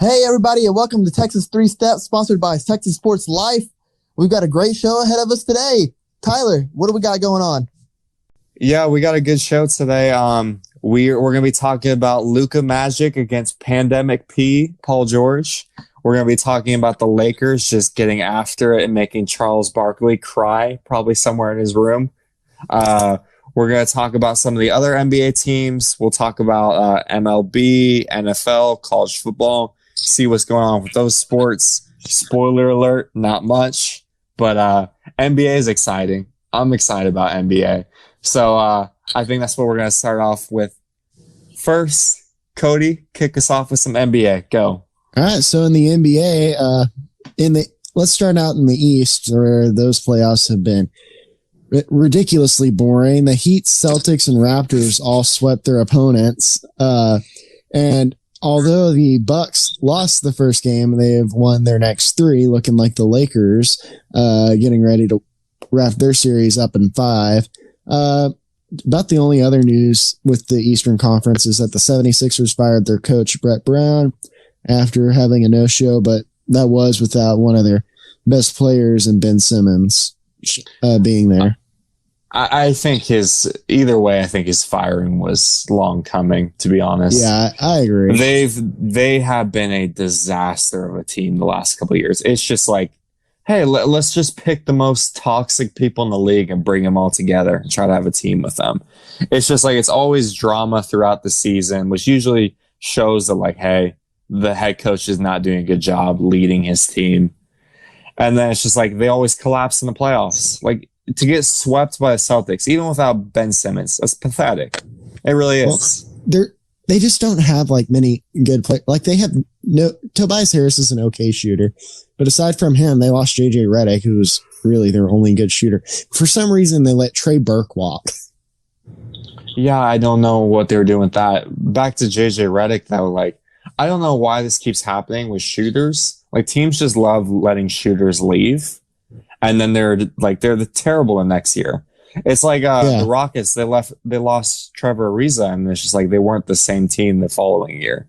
Hey, everybody, and welcome to Texas Three Steps, sponsored by Texas Sports Life. We've got a great show ahead of us today. Tyler, what do we got going on? Yeah, we got a good show today. We're going to be talking about Luka Magic against Pandemic P, Paul George. We're going to be talking about the Lakers just getting after it and making Charles Barkley cry, probably somewhere in his room. We're going to talk about some of the other NBA teams. We'll talk about MLB, NFL, college football, see what's going on with those sports. Spoiler alert, not much, but NBA is exciting. I'm excited about NBA. So I think that's what we're going to start off with. First, Cody, kick us off with some NBA. Go. All right, so in the NBA, let's start out in the East, where those playoffs have been ridiculously boring. The Heat, Celtics, and Raptors all swept their opponents. And although the Bucks lost the first game, they have won their next three, looking like the Lakers, getting ready to wrap their series up in 5. About the only other news with the Eastern Conference is that the 76ers fired their coach, Brett Brown, after having a no-show, but that was without one of their best players in Ben Simmons being there. I think either way, I think his firing was long coming, to be honest. Yeah, I agree. They have been a disaster of a team the last couple of years. It's just like, hey, let's just pick the most toxic people in the league and bring them all together and try to have a team with them. It's just like, it's always drama throughout the season, which usually shows that, like, hey, the head coach is not doing a good job leading his team. And then it's just like, they always collapse in the playoffs. Like, to get swept by the Celtics, even without Ben Simmons, that's pathetic. It really is. Well, they just don't have like many good players. Like, they have Tobias Harris is an okay shooter, but aside from him, they lost JJ Redick, who was really their only good shooter. For some reason, they let Trey Burke walk. Yeah, I don't know what they were doing with that. Back to JJ Redick, though, like, I don't know why this keeps happening with shooters. Like, teams just love letting shooters leave, and then they're terrible the next year. It's like the Rockets. They lost Trevor Ariza, and it's just like they weren't the same team the following year.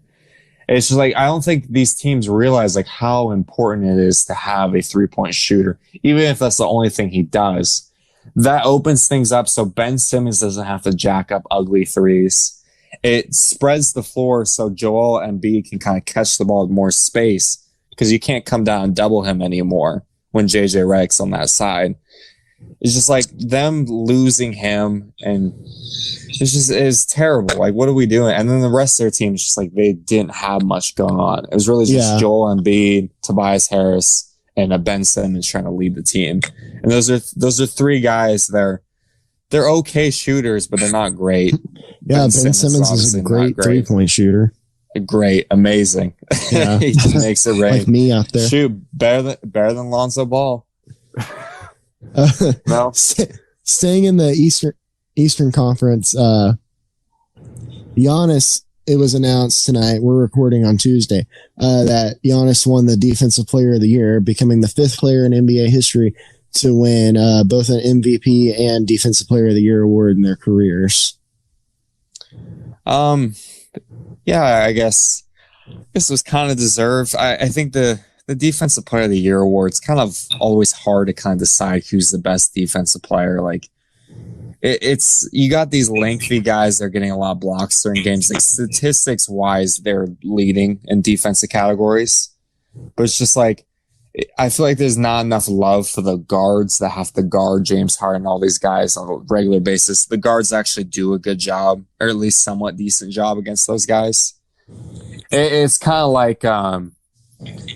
It's just like, I don't think these teams realize like how important it is to have a 3-point shooter, even if that's the only thing he does. That opens things up so Ben Simmons doesn't have to jack up ugly threes. It spreads the floor so Joel Embiid can kind of catch the ball with more space, because you can't come down and double him anymore when JJ Redick's on that side. It's just like them losing him, and it's terrible. Like, what are we doing? And then the rest of their team is just like, they didn't have much going on. It was really just Joel Embiid, Tobias Harris, and Ben Simmons trying to lead the team. And those are three guys. They're okay shooters, but they're not great. Yeah, Ben Simmons is a great 3-point shooter. Great, amazing. Yeah. He just makes it rain. Like me out there. Shoot, better than Lonzo Ball. No. Staying in the Eastern Conference, Giannis, it was announced tonight, we're recording on Tuesday, that Giannis won the Defensive Player of the Year, becoming the 5th player in NBA history to win both an MVP and Defensive Player of the Year award in their careers. Yeah, I guess this was kind of deserved. I think the Defensive Player of the Year award's kind of always hard to kind of decide who's the best defensive player. Like, it's you got these lengthy guys that are getting a lot of blocks during games. Like, statistics wise, they're leading in defensive categories, but it's just like, I feel like there's not enough love for the guards that have to guard James Harden and all these guys on a regular basis. The guards actually do a good job, or at least somewhat decent job against those guys. It's kind of like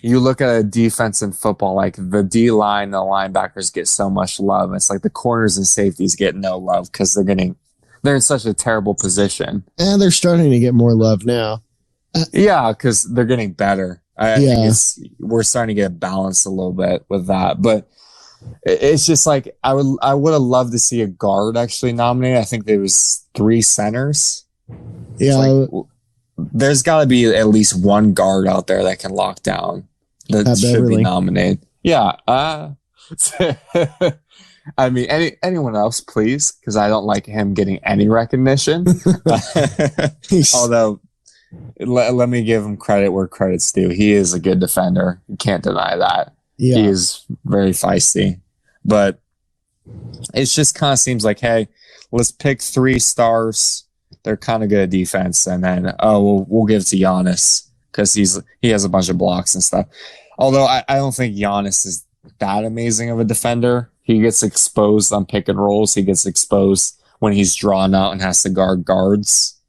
you look at a defense in football, like the D-line, the linebackers get so much love. It's like the corners and safeties get no love because they're in such a terrible position. And they're starting to get more love now. Yeah, because they're getting better. I think we're starting to get balanced a little bit with that, but it's just like I would have loved to see a guard actually nominated. I think there was 3 centers. Yeah, like, there's got to be at least one guard out there that can lock down that should be nominated. Yeah, I mean, anyone else, please, because I don't like him getting any recognition. Although let me give him credit where credit's due. He is a good defender. You can't deny that. Yeah. He is very feisty. But it just kind of seems like, hey, let's pick 3 stars. They're kind of good at defense. And then, we'll give it to Giannis because he has a bunch of blocks and stuff. Although I don't think Giannis is that amazing of a defender. He gets exposed on pick and rolls. He gets exposed when he's drawn out and has to guard guards.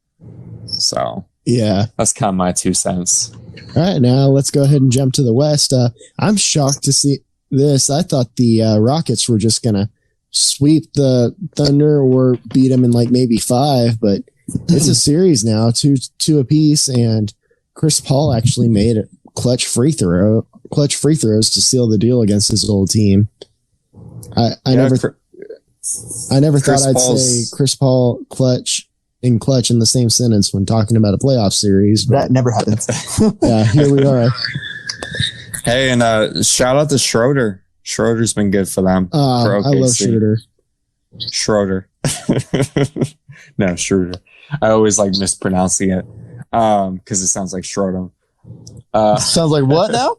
So yeah, that's kind of my 2 cents. All right, now let's go ahead and jump to the West. I'm shocked to see this. I thought the Rockets were just going to sweep the Thunder or beat them in like maybe 5, but it's a series now, two apiece, and Chris Paul actually made a clutch free throws to seal the deal against his old team. I never thought I'd say Chris Paul clutch in the same sentence when talking about a playoff series. That never happens. Yeah, here we are. Hey, and shout out to Schroeder. Schroeder's been good for them. For OKC. I love Schroeder. Schroeder. No, Schroeder. I always like mispronouncing it because it sounds like Schroeder. Sounds like what now?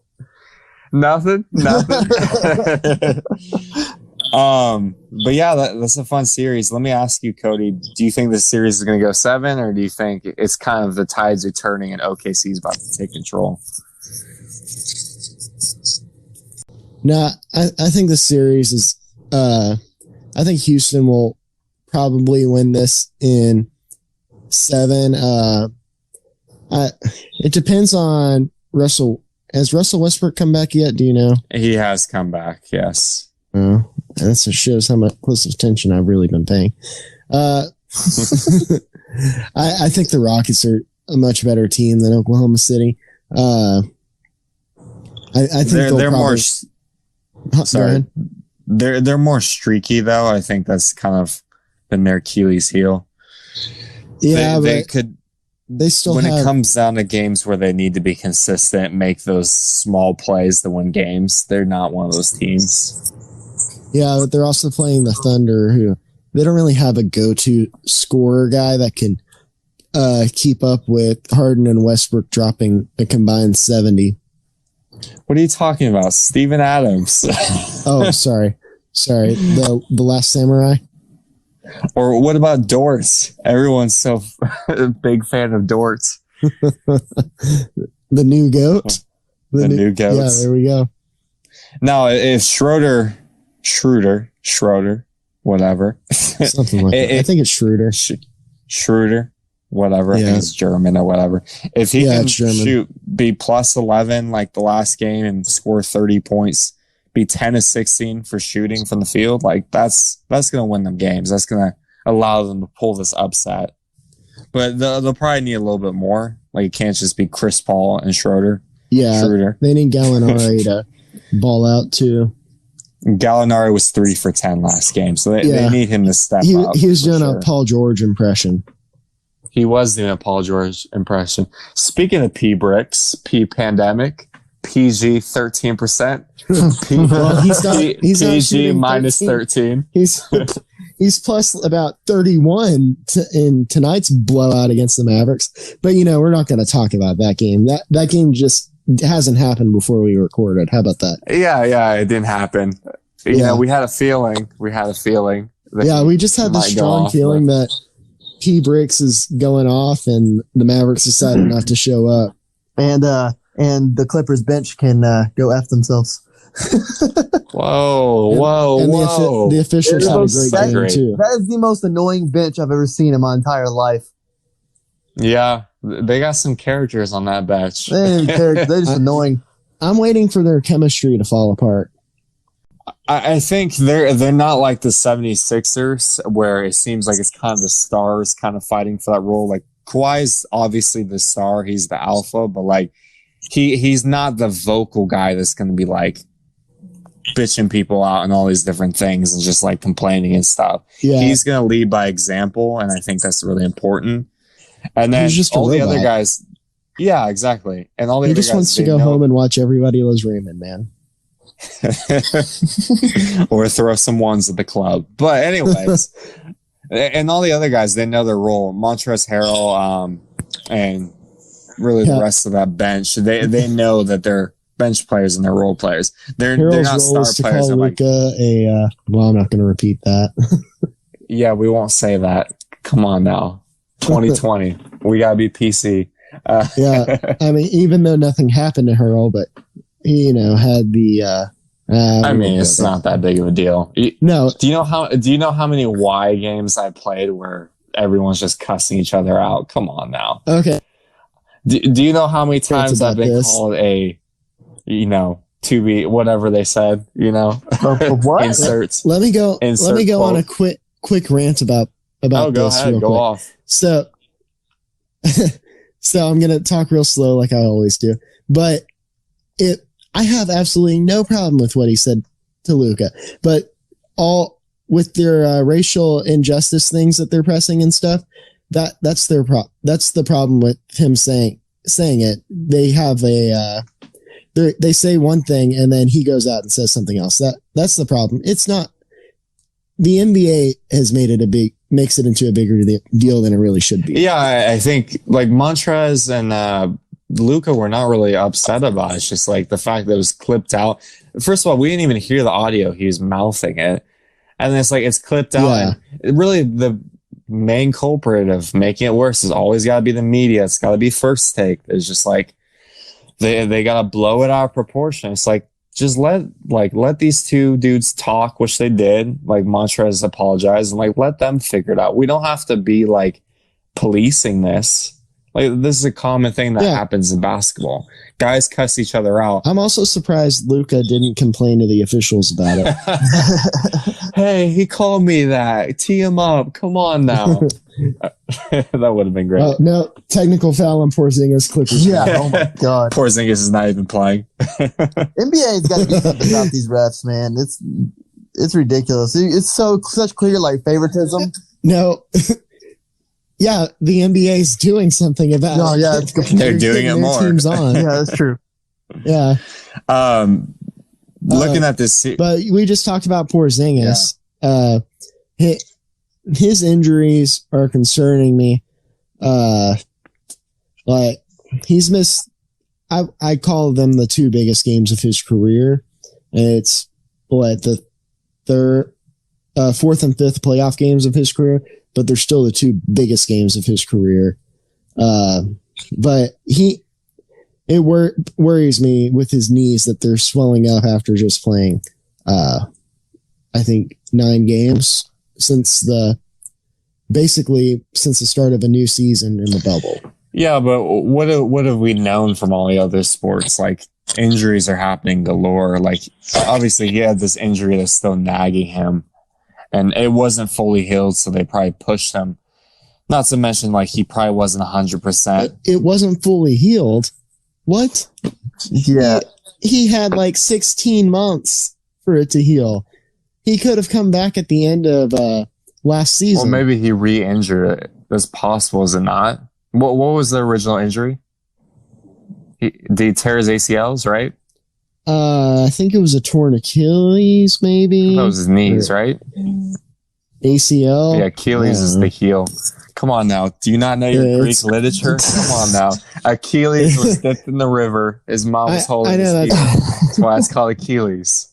Nothing. But yeah, that's a fun series. Let me ask you, Cody, do you think this series is going to go 7, or do you think it's kind of the tides are turning and OKC is about to take control? No, I think the series is, I think Houston will probably win this in 7. It depends on Russell. Has Russell Westbrook come back yet? Do you know? He has come back, yes. Oh, that shows how much close attention I've really been paying. I think the Rockets are a much better team than Oklahoma City. I think they're more. Sorry, they're more streaky though. I think that's kind of been their Achilles heel. Yeah, they could. They still when it comes down to games where they need to be consistent, make those small plays to win games. They're not one of those teams. Yeah, but they're also playing the Thunder, who they don't really have a go-to scorer guy that can keep up with Harden and Westbrook dropping a combined 70. What are you talking about? Steven Adams. Oh, sorry. The Last Samurai. Or what about Dort? Everyone's so a big fan of Dort. The new GOAT. The new GOAT. Yeah, there we go. Now, if Schroeder, whatever. Something like that. I think it's Schroeder. Schroeder, whatever. I think it's German or whatever. If he can be plus 11 like the last game and score 30 points, be 10 of 16 for shooting from the field, like that's going to win them games. That's going to allow them to pull this upset. But they'll probably need a little bit more. Like it can't just be Chris Paul and Schroeder. Yeah, Schroeder. They need Gallinari to ball out too. Gallinari was 3 for 10 last game, so they need him to step up. He was doing a Paul George impression. He was doing a Paul George impression. Speaking of P bricks, P pandemic, PG 13%. Well, he's PG minus 13. He's plus about 31 in tonight's blowout against the Mavericks. But we're not going to talk about that game. That game just hasn't happened before we recorded. How about that? Yeah, it didn't happen. We had a feeling. We just had the strong feeling that P Bricks is going off, and the Mavericks decided not to show up. And the Clippers bench can go F themselves. Whoa. The officials had a great game too. That is the most annoying bench I've ever seen in my entire life. Yeah, they got some characters on that bench. They're just annoying. I'm waiting for their chemistry to fall apart. I think they're not like the 76ers where it seems like it's kind of the stars kind of fighting for that role. Like Kawhi's obviously the star, he's the alpha, but like he's not the vocal guy that's going to be like bitching people out and all these different things and just like complaining and stuff. Yeah. He's going to lead by example, and I think that's really important. And then all the other guys, yeah, exactly. And all the he other just guys, wants to go home and watch Everybody Loves Raymond, man. Or throw some ones at the club. But anyways, and all the other guys, they know their role. Montrezl Harrell and really the rest of that bench. They know that they're bench players and they're role players. They're not star players. Call Luka well, I'm not going to repeat that. Yeah, we won't say that. Come on now. 2020. We got to be PC. Yeah, I mean, even though nothing happened to Hurl, but he, had the. I mean, it's not that big of a deal. No. Do you know how many Y games I played where everyone's just cussing each other out? Come on now. Okay. Do you know how many times I've been called a, to be whatever they said? What? Inserts. Let me go on a quick rant about go this. Ahead, go off. So I'm gonna talk real slow like I always do, but I have absolutely no problem with what he said to Luka, but all with their racial injustice things that they're pressing and stuff. That's their problem. That's the problem with him saying it. They have they say one thing and then he goes out and says something else. That's the problem. It's not. The NBA has makes it into a bigger deal than it really should be. Yeah, I think like Montrez and Luka were not really upset about it. It's just like the fact that it was clipped out. First of all, we didn't even hear the audio. He was mouthing it. And then it's clipped out. Yeah. And really, the main culprit of making it worse is always got to be the media. It's got to be First Take. It's just like they got to blow it out of proportion. It's like, just let these two dudes talk, which they did. Like Montrez apologized and let them figure it out. We don't have to be policing this. This is a common thing that happens in basketball. Guys cuss each other out. I'm also surprised Luka didn't complain to the officials about it. Hey, he called me that. Tee him up. Come on now. That would have been great. No, technical foul on Porzingis. Clippers. Yeah. Oh my God. Porzingis is not even playing. NBA's got to do something about these refs, man. It's ridiculous. It's such clear favoritism. No. Yeah, the NBA is doing something about it. No, yeah, they're doing it more. Teams on. Yeah, that's true. Yeah. Looking at this, but we just talked about Porzingis. Yeah. His injuries are concerning me. He's missed. I call them the two biggest games of his career. And it's the fourth and fifth playoff games of his career. But they're still the two biggest games of his career. But it worries me with his knees that they're swelling up after just playing, I think 9 games since the start of a new season in the bubble. Yeah, but what have we known from all the other sports? Injuries are happening galore. Obviously he had this injury that's still nagging him. And it wasn't fully healed, so they probably pushed him. Not to mention, he probably wasn't 100%. It wasn't fully healed. What? Yeah. He had 16 months for it to heal. He could have come back at the end of last season. Well, maybe he re-injured it. That's possible, is it not? What was the original injury? Did he tear his ACLs, right? I think it was a torn Achilles, maybe. That was his knees, right? ACL. Yeah, Achilles is the heel. Come on now. Do you not know your Greek literature? Come on now. Achilles was dipped in the river. His mom was holding his heel. That's why it's called Achilles.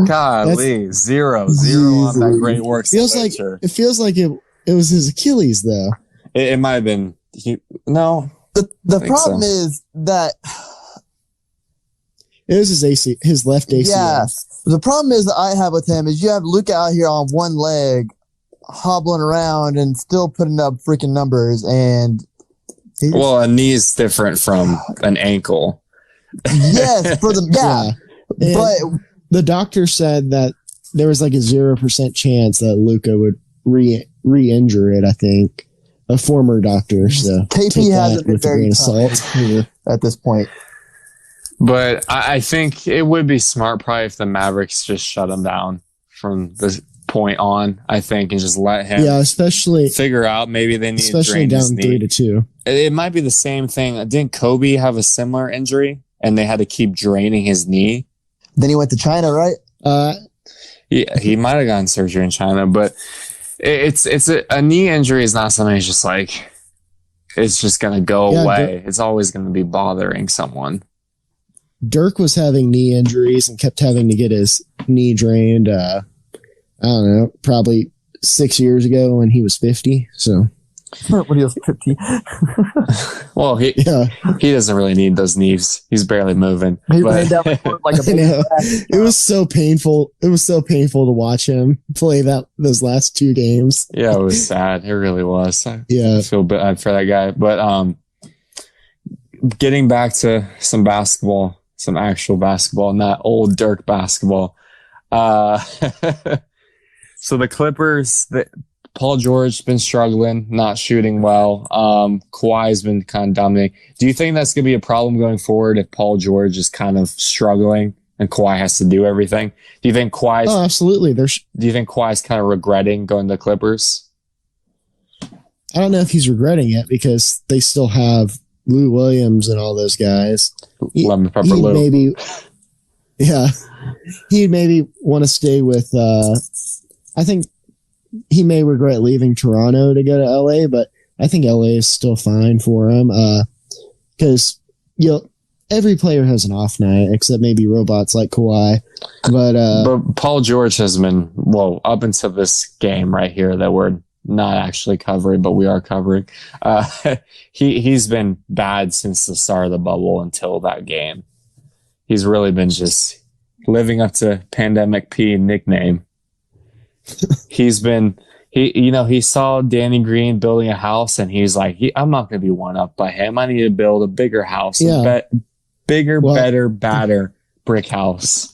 Golly, zero on that great works. It feels like it was his Achilles, though. It might have been. The problem is that it was his left ACL. Yeah. The problem is that I have with him is you have Luka out here on one leg, hobbling around and still putting up freaking numbers. And a knee is different from an ankle. Yes, yeah. But the doctor said that there was a 0% chance that Luka would re-injure it. I think a former doctor. So KP hasn't been very tough at this point. But I think it would be smart probably if the Mavericks just shut him down from this point on, I think, and just let him especially figure out maybe they need to drain down his knee. 3-2. It might be the same thing. Didn't Kobe have a similar injury and they had to keep draining his knee? Then he went to China, right? Yeah, he might have gotten surgery in China, but it's a knee injury is not something that's just it's just going to go Yeah, away. It's always going to be bothering someone. Dirk was having knee injuries and kept having to get his knee drained. I don't know, probably 6 years ago when he was 50. So when he was 50. Well, he doesn't really need those knees. He's barely moving. He But- ran down the court like a I big know. rat. It was so painful. It was so painful to watch him play those last 2 games. yeah, it was sad. It really was. I Yeah. feel bad for that guy. But getting back to some basketball, some actual basketball, not old Dirk basketball. So the Clippers, Paul George been struggling, not shooting well. Kawhi's been kind of dominating. Do you think that's going to be a problem going forward if Paul George is kind of struggling and Kawhi has to do everything? Do you think Kawhi's? Oh, absolutely. Do you think Kawhi's kind of regretting going to the Clippers? I don't know if he's regretting it because they still have Lou Williams and all those guys. Lemon pepper He'd Lou. maybe, yeah, he'd maybe want to stay with. I think he may regret leaving Toronto to go to LA, but I think LA is still fine for him because every player has an off night except maybe robots like Kawhi. But Paul George has been, well, up until this game right here that we're not actually covering, but we are covering. He's been bad since the start of the bubble until that game. He's really been just living up to Pandemic P nickname. He saw Danny Green building a house and he's like, I'm not going to be one up by him. I need to build a bigger house, better, badder brick house.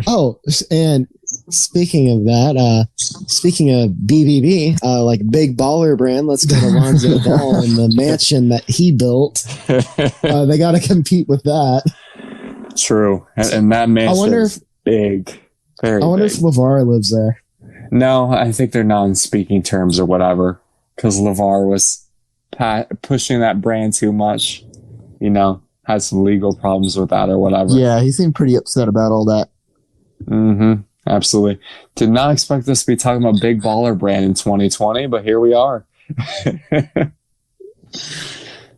Oh, and speaking of that, speaking of BBB, like Big Baller Brand, let's go to Lonzo Ball and the mansion that he built. They got to compete with that. True. And that mansion is big. Very I wonder big. if LeVar lives there. No, I think they're not in speaking terms or whatever because LeVar was pushing that brand too much, had some legal problems with that or whatever. Yeah, he seemed pretty upset about all that. Mm-hmm. Absolutely. Did not expect us to be talking about Big Baller Brand in 2020, but here we are.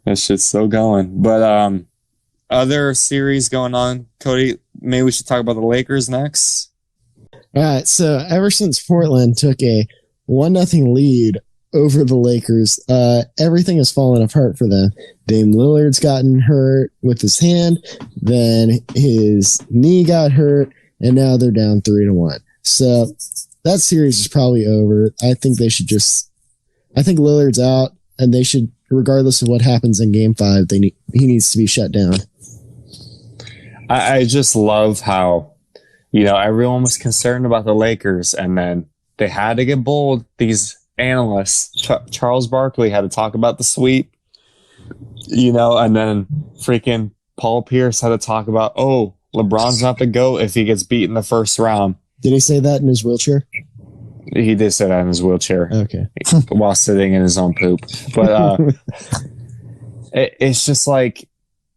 That shit's still going. But other series going on, Cody, maybe we should talk about the Lakers next. All right, so ever since Portland took a 1-0 lead over the Lakers, everything has fallen apart for them. Dame Lillard's gotten hurt with his hand, then his knee got hurt, and now they're down 3-1. So that series is probably over. I think Lillard's out, and they should, regardless of what happens in Game 5, he needs to be shut down. I just love how everyone was concerned about the Lakers, and then they had to get bold. These analysts, Charles Barkley had to talk about the sweep, and then freaking Paul Pierce had to talk about, LeBron's not the GOAT if he gets beat in the first round. Did he say that in his wheelchair? He did say that in his wheelchair. Okay. While sitting in his own poop. But it's just like,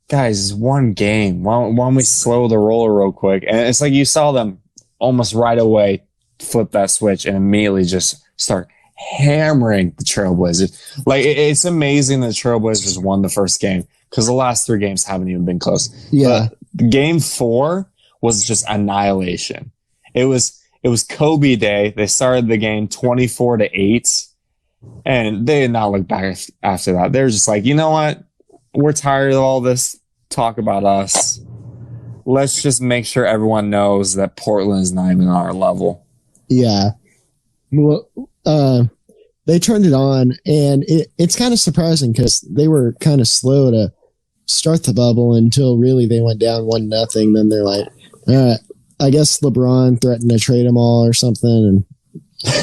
guys, one game. Why don't we slow the roller real quick? And it's like you saw them almost right away flip that switch and immediately just start hammering the Trailblazers. Like, it's amazing that the Trailblazers won the first game because the last 3 games haven't even been close. Yeah. But Game 4 was just annihilation. It was Kobe Day. They started the game 24-8, and they did not look back after that. They were just like, you know what? We're tired of all this talk about us. Let's just make sure everyone knows that Portland is not even on our level. Yeah. Well, they turned it on, and it's kind of surprising because they were kind of slow to start the bubble until really they went down 1-0. Then they're like, all right, I guess LeBron threatened to trade them all or something.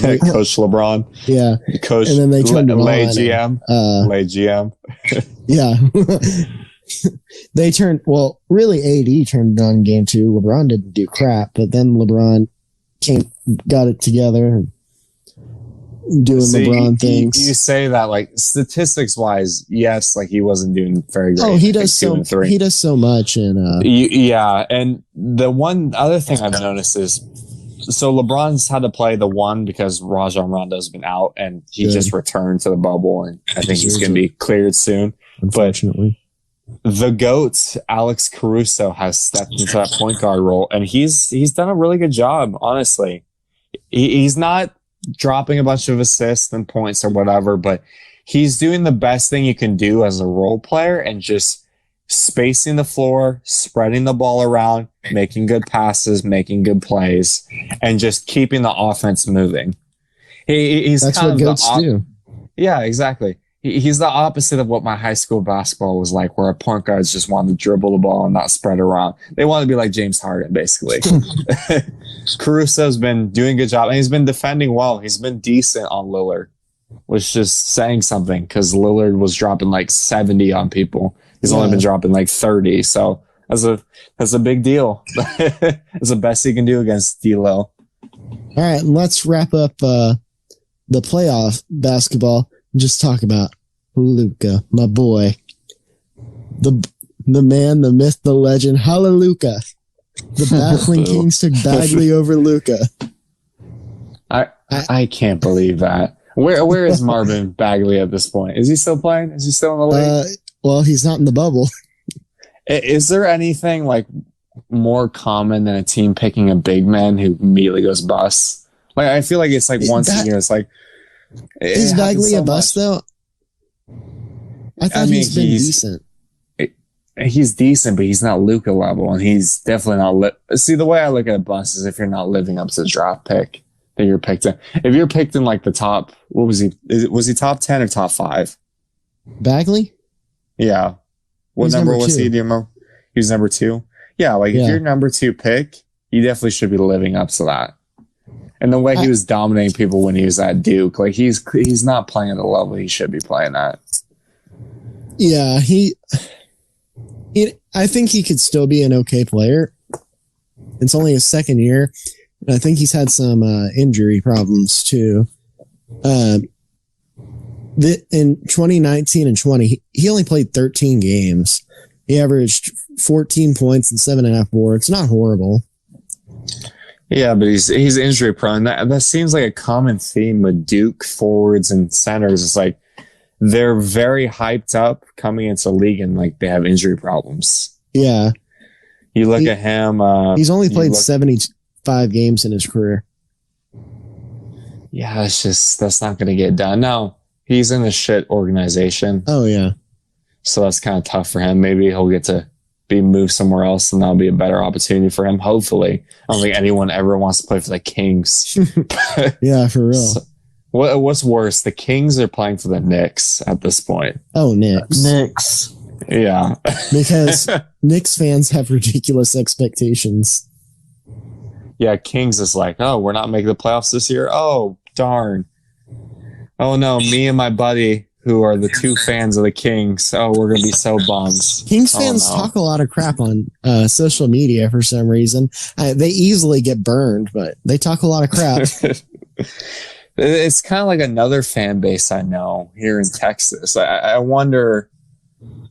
And Coach LeBron. Yeah. Coach and then they turned it Lay on. GM. And, Lay GM. Yeah. Really AD turned it on in Game 2. LeBron didn't do crap, but then LeBron got it together. Doing LeBron things. You say that, like, statistics wise, yes, like he wasn't doing very great. Oh, he does so much, and yeah. And the one other thing I've noticed is So LeBron's had to play the one because Rajon Rondo's been out, and he just returned to the bubble, and I think he's going to be cleared soon. Unfortunately. But the GOAT, Alex Caruso, has stepped into that point guard role, and he's done a really good job, honestly. He's not dropping a bunch of assists and points or whatever, but he's doing the best thing you can do as a role player and just spacing the floor, spreading the ball around, making good passes, making good plays, and just keeping the offense moving. He's That's kind what of GOATs do. Yeah, exactly. He's the opposite of what my high school basketball was like, where our point guards just wanted to dribble the ball and not spread around. They wanted to be like James Harden, basically. Caruso's been doing a good job, and he's been defending well. He's been decent on Lillard, which is just saying something because Lillard was dropping like 70 on people. He's only been dropping like 30, so that's a big deal. It's the best he can do against D'Lo. All right, let's wrap up the playoff basketball. Just talk about Luka, my boy, the man, the myth, the legend, Hallelujah. The baffling Kings took Bagley over Luka. I can't believe that. Where is Marvin Bagley at this point? Is he still playing? Is he still in the league? Well, he's not in the bubble. Is there anything like more common than a team picking a big man who immediately goes bust? Like I feel like it's like once a year. It's like. Is Bagley a bust, though? I thought he's been decent. He's decent, but he's not Luka level, and he's definitely not. See, the way I look at a bust is if you're not living up to the draft pick that you're picked in. If you're picked in like the top, what was he? Was he top 10 or top 5? Bagley? Yeah. What number was he? Do you remember? He was number 2. Yeah, like if you're number 2 pick, you definitely should be living up to that. And the way he was dominating people when he was at Duke, like he's not playing at the level he should be playing at. Yeah, I think he could still be an okay player. It's only his second year. And I think he's had some injury problems too. In 2019 and 20, he only played 13 games. He averaged 14 points and 7.5 boards. Not horrible. Yeah, but he's injury prone. That seems like a common theme with Duke forwards and centers. It's like they're very hyped up coming into the league and like they have injury problems. Yeah. You look at him. He's only played 75 games in his career. Yeah, that's not going to get done. Now, he's in a shit organization. Oh, yeah. So that's kind of tough for him. Maybe he'll get to be moved somewhere else and that'll be a better opportunity for him. Hopefully. I don't think anyone ever wants to play for the Kings. Yeah, for real. So, what's worse, the Kings are playing for the Knicks at this point. Oh, Knicks. Yeah. Because Knicks fans have ridiculous expectations. Yeah, Kings is like, oh, we're not making the playoffs this year. Oh, darn. Oh, no, me and my buddy who are the 2 fans of the Kings. Oh, we're going to be so bummed. Kings fans talk a lot of crap on social media for some reason. They easily get burned, but they talk a lot of crap. It's kind of like another fan base I know here in Texas. I wonder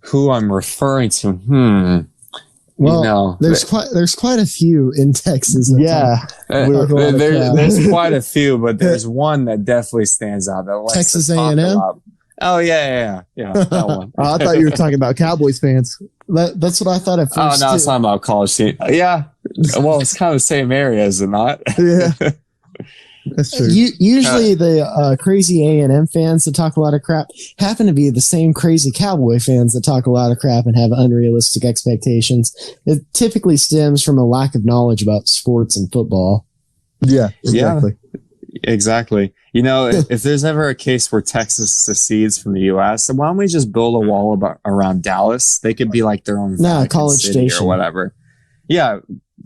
who I'm referring to. Well, there's quite a few in Texas. Yeah, there's quite a few, but there's one that definitely stands out. That likes Texas to talk A&M. about. Oh yeah, that one. I thought you were talking about Cowboys fans. That's what I thought at first. Oh no, it's not about college team. Yeah, well, it's kind of the same area, is it not? Yeah, that's true. Usually the crazy A&M fans that talk a lot of crap happen to be the same crazy Cowboy fans that talk a lot of crap and have unrealistic expectations. It typically stems from a lack of knowledge about sports and football. Yeah, exactly. Yeah, exactly. You know, if there's ever a case where Texas secedes from the U.S., then why don't we just build a wall around Dallas? They could be like their own College City Station or whatever. Yeah,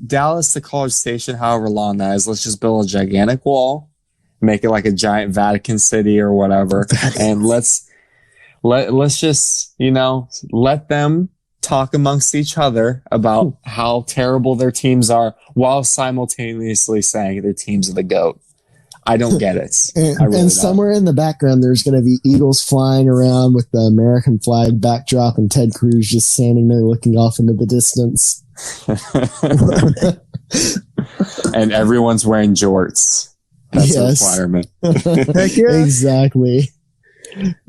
Dallas to College Station, however long that is. Let's just build a gigantic wall, make it like a giant Vatican City or whatever, and let's just let them talk amongst each other about how terrible their teams are, while simultaneously saying their teams are the GOAT. I don't get it. And somewhere in the background, there's going to be eagles flying around with the American flag backdrop and Ted Cruz just standing there looking off into the distance. and everyone's wearing jorts. That's a requirement. Heck yeah. Exactly.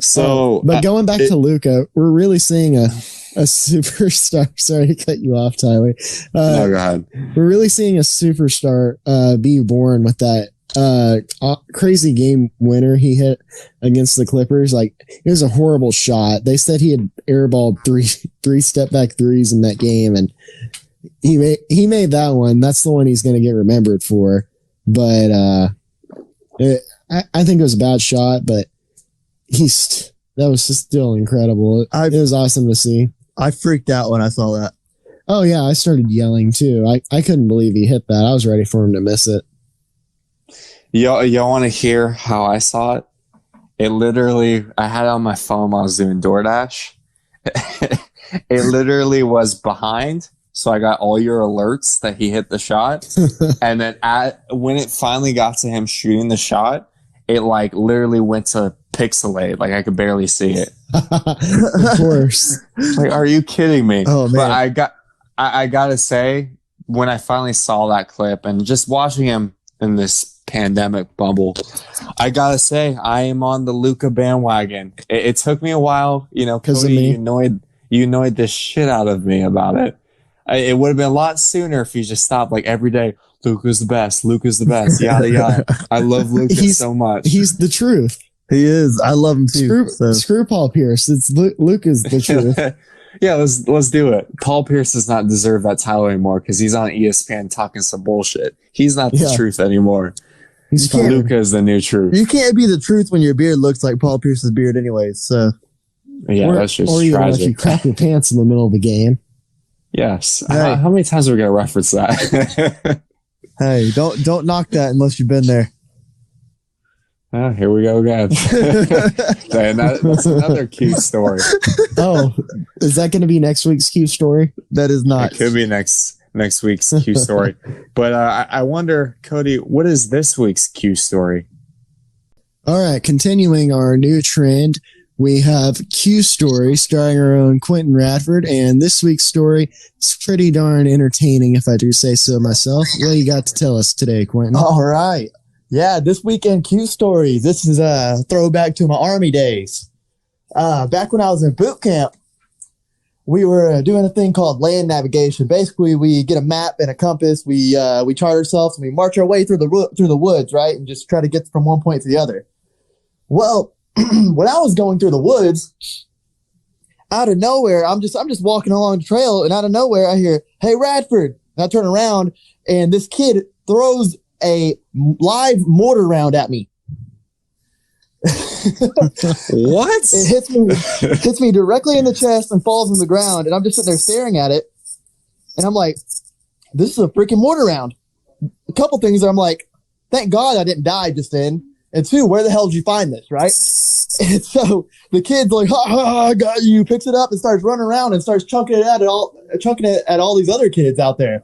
So, but going back to Luka, we're really seeing a superstar. Sorry to cut you off, Tyler. No, go ahead. We're really seeing a superstar be born with that crazy game winner he hit against the Clippers. Like, it was a horrible shot. They said he had airballed three step back threes in that game, and he made that one. That's the one he's going to get remembered for. But I think it was a bad shot, but that was just still incredible. It was awesome to see. I freaked out when I saw that. Oh yeah, I started yelling too. I couldn't believe he hit that. I was ready for him to miss it. Y'all want to hear how I saw it? It literally, I had it on my phone while I was doing DoorDash. It literally was behind, so I got all your alerts that he hit the shot. And then when it finally got to him shooting the shot, it like literally went to pixelate. Like I could barely see it. Of course. Like, are you kidding me? Oh, man. But I gotta say, when I finally saw that clip and just watching him in this pandemic bubble, I gotta say I am on the Luka bandwagon. It took me a while, because Cody, you annoyed the shit out of me about it. It would have been a lot sooner if you just stopped like every day. Luka's the best. Luka's the best. Yada yada. I love Luka so much. He's the truth. He is. I love him too. Screw Paul Pierce. It's Luka's the truth. Yeah, let's do it. Paul Pierce does not deserve that title anymore because he's on ESPN talking some bullshit. He's not the truth anymore. Luka is the new truth. You can't be the truth when your beard looks like Paul Pierce's beard anyways. So yeah, that's just or tragic. If you crap your pants in the middle of the game. Yes. Hey. How many times are we gonna reference that? Hey, don't knock that unless you've been there. Here we go again. That's another cute story. Oh, is that going to be next week's Q story? That is not. It could be next week's Q story. But I wonder, Cody, what is this week's Q story? All right, continuing our new trend, we have Q story starring our own Quentin Radford, and this week's story is pretty darn entertaining, if I do say so myself. What do you got to tell us today, Quentin? All right. Yeah, this weekend Q stories. This is a throwback to my Army days. Back when I was in boot camp, we were doing a thing called land navigation. Basically, we get a map and a compass. We chart ourselves and we march our way through the woods, right, and just try to get from one point to the other. Well, when I was going through the woods, out of nowhere, I'm just walking along the trail, and out of nowhere, I hear, "Hey, Radford!" And I turn around, and this kid throws a live mortar round at me. What? It hits me directly in the chest and falls on the ground, and I'm just sitting there staring at it, and I'm like, this is a freaking mortar round. A couple things I'm like, thank God I didn't die just then. And two, where the hell did you find this, right? And so the kid's like, ha, ha, I got you, picks it up and starts running around and starts chunking it at all these other kids out there.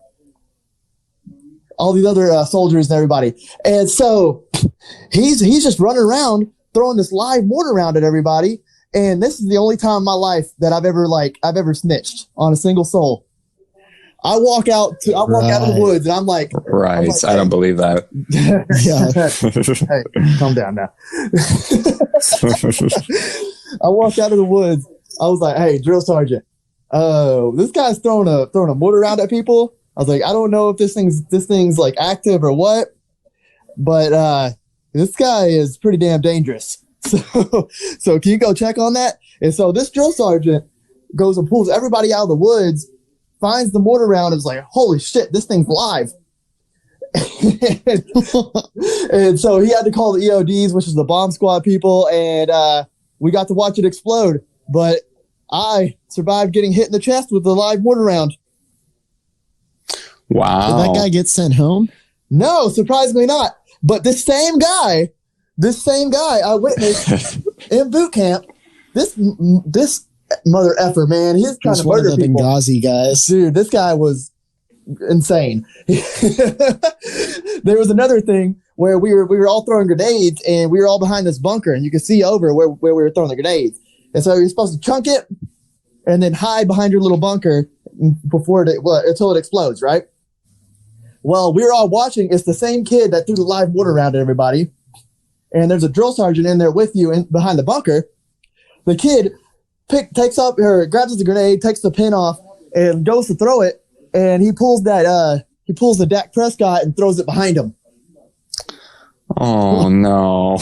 All these other soldiers and everybody. And so he's just running around throwing this live mortar round at everybody. And this is the only time in my life that I've ever snitched on a single soul. I walk out of the woods and I'm like, right. Hey. I don't believe that. Hey, calm down now. I walked out of the woods. I was like, hey, drill sergeant, this guy's throwing a mortar round at people. I was like, I don't know if this thing's like active or what, but this guy is pretty damn dangerous. So can you go check on that? And so this drill sergeant goes and pulls everybody out of the woods, finds the mortar round, and is like, holy shit, this thing's live. And so he had to call the EODs, which is the bomb squad people, and we got to watch it explode. But I survived getting hit in the chest with the live mortar round. Wow. Did that guy get sent home? No, surprisingly not. But this same guy I witnessed in boot camp, this mother effer, man, he's trying to murder people. Benghazi guys. Dude, this guy was insane. There was another thing where we were all throwing grenades, and we were all behind this bunker, and you could see over where we were throwing the grenades. And so you're supposed to chunk it and then hide behind your little bunker until it explodes, right? Well, we were all watching. It's the same kid that threw the live water around at everybody. And there's a drill sergeant in there with you behind the bunker. The kid grabs the grenade, takes the pin off, and goes to throw it. And he pulls the Dak Prescott and throws it behind him. Oh, no.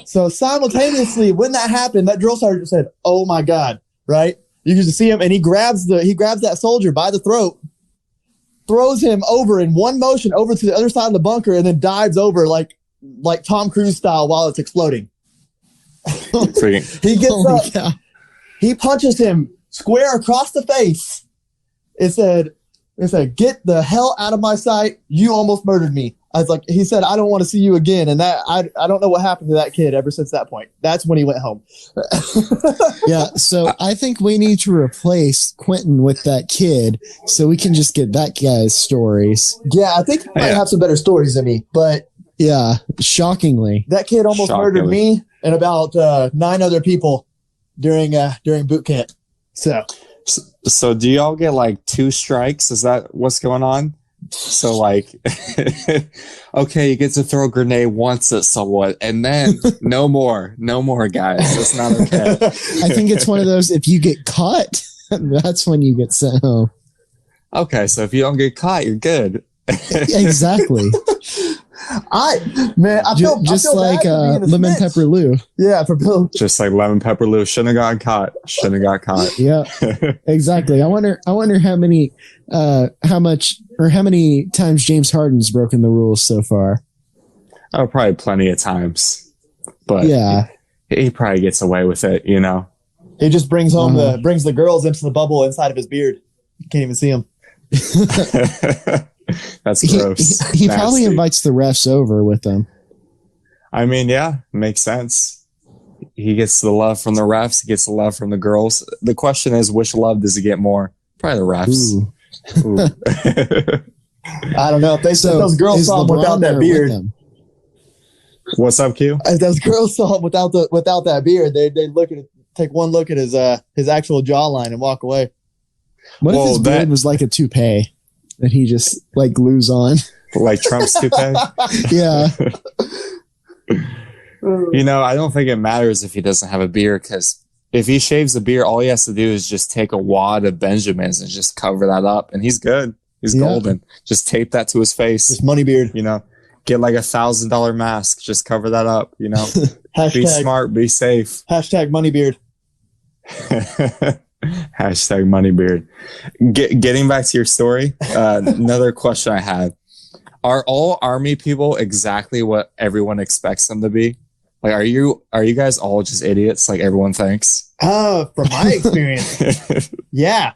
So simultaneously, when that happened, that drill sergeant said, "Oh my God!" Right? You can just see him, and he grabs that soldier by the throat, throws him over in one motion over to the other side of the bunker, and then dives over like Tom Cruise style while it's exploding. He gets up, cow. he punches him square across the face. It said, "Get the hell out of my sight! You almost murdered me." He said, "I don't want to see you again." And that I don't know what happened to that kid ever since that point. That's when he went home. Yeah, so I think we need to replace Quentin with that kid so we can just get that guy's stories. Yeah, I think he might have some better stories than me, but yeah, shockingly. That kid almost murdered me and about 9 other people during boot camp. So do y'all get like 2 strikes? Is that what's going on? So like, okay, you get to throw a grenade once at someone, and then no more, guys. That's not okay. I think it's one of those. If you get caught, that's when you get sent home. Okay, so if you don't get caught, you're good. Exactly. I feel just like lemon pepper Lou. Yeah, for Bill. Just like lemon pepper Lou. Shouldn't have got caught. Yeah, exactly. I wonder how many times James Harden's broken the rules so far. Oh, probably plenty of times. But yeah, he probably gets away with it, you know. He just brings the girls into the bubble inside of his beard. You can't even see them. That's gross. He probably invites the refs over with him. I mean, yeah, makes sense. He gets the love from the refs. He gets the love from the girls. The question is, which love does he get more? Probably the refs. Ooh. I don't know. If those girls saw him without that beard. What's up, Q? If those girls saw him without that beard, they take one look at his actual jawline and walk away. What if his beard was like a toupee that he just like glues on? Like Trump's toupee? Yeah. You know, I don't think it matters if he doesn't have a beard, because if he shaves the beard, all he has to do is just take a wad of Benjamins and just cover that up, and he's good. He's golden. Just tape that to his face. Just money beard. You know, get like $1,000 mask. Just cover that up. You know, be smart, be safe. Hashtag money beard. Hashtag money beard. Getting back to your story, another question I had: are all Army people exactly what everyone expects them to be? Like, are you guys all just idiots like everyone thinks? From my experience, yeah.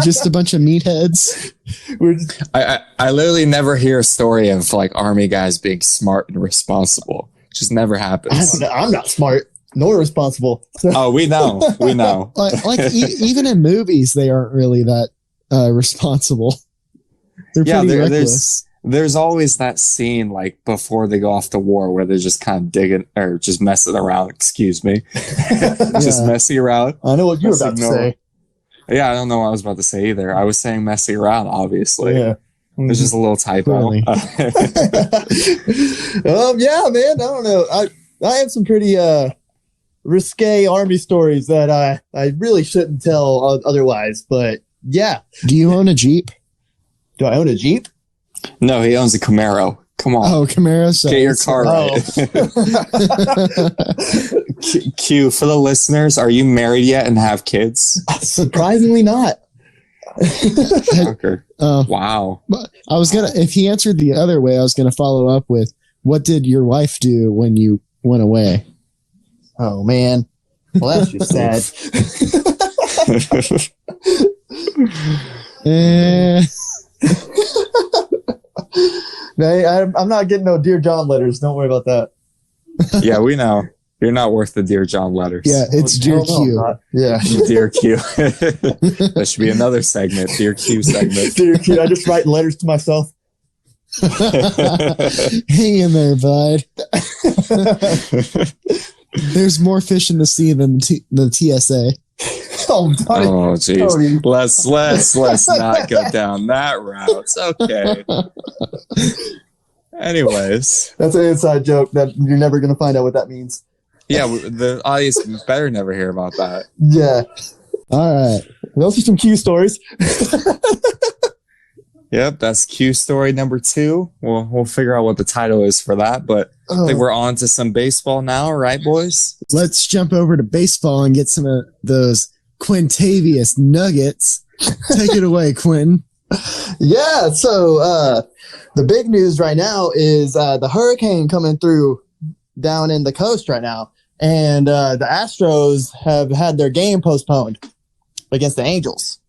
Just a bunch of meatheads. I literally never hear a story of like Army guys being smart and responsible. It just never happens. I'm not smart nor responsible. Oh, we know. Even in movies, they aren't really that responsible. They're pretty reckless. There's always that scene like before they go off to war where they're just kind of digging or just messing around. Excuse me, just messing around. I know what you were about to say. Yeah, I don't know what I was about to say either. I was saying messing around, obviously. Yeah. There's just a little typo. Yeah, man. I don't know. I have some pretty risque Army stories that I really shouldn't tell otherwise. But yeah. Do you own a Jeep? Do I own a Jeep? No, he owns a Camaro. Come on. Oh, Camaro. So get your car right. Q, for the listeners, are you married yet and have kids? Surprisingly not. Wow. I was if he answered the other way, I was gonna follow up with, what did your wife do when you went away? Oh man. Well, that's just sad. I'm not getting no Dear John letters. Don't worry about that. Yeah, we know. You're not worth the Dear John letters. Yeah, it's Dear Q. Yeah. Dear Q. That should be another segment. Dear Q segment. Dear Q. I just write letters to myself. Hang in there, bud. There's more fish in the sea than the TSA. Oh, Donnie. Oh, jeez. Cody. Let's not go down that route. It's okay. Anyways, That's an inside joke that you're never going to find out what that means. yeah, the audience better never hear about that. Yeah. All right. Those are some Q stories. Yep, that's Q story number 2. We'll figure out what the title is for that, but I think we're on to some baseball now, right, boys? Let's jump over to baseball and get some of those Quintavious nuggets. Take it away, Quinn. Yeah, so the big news right now is the hurricane coming through down in the coast right now. And the Astros have had their game postponed against the Angels.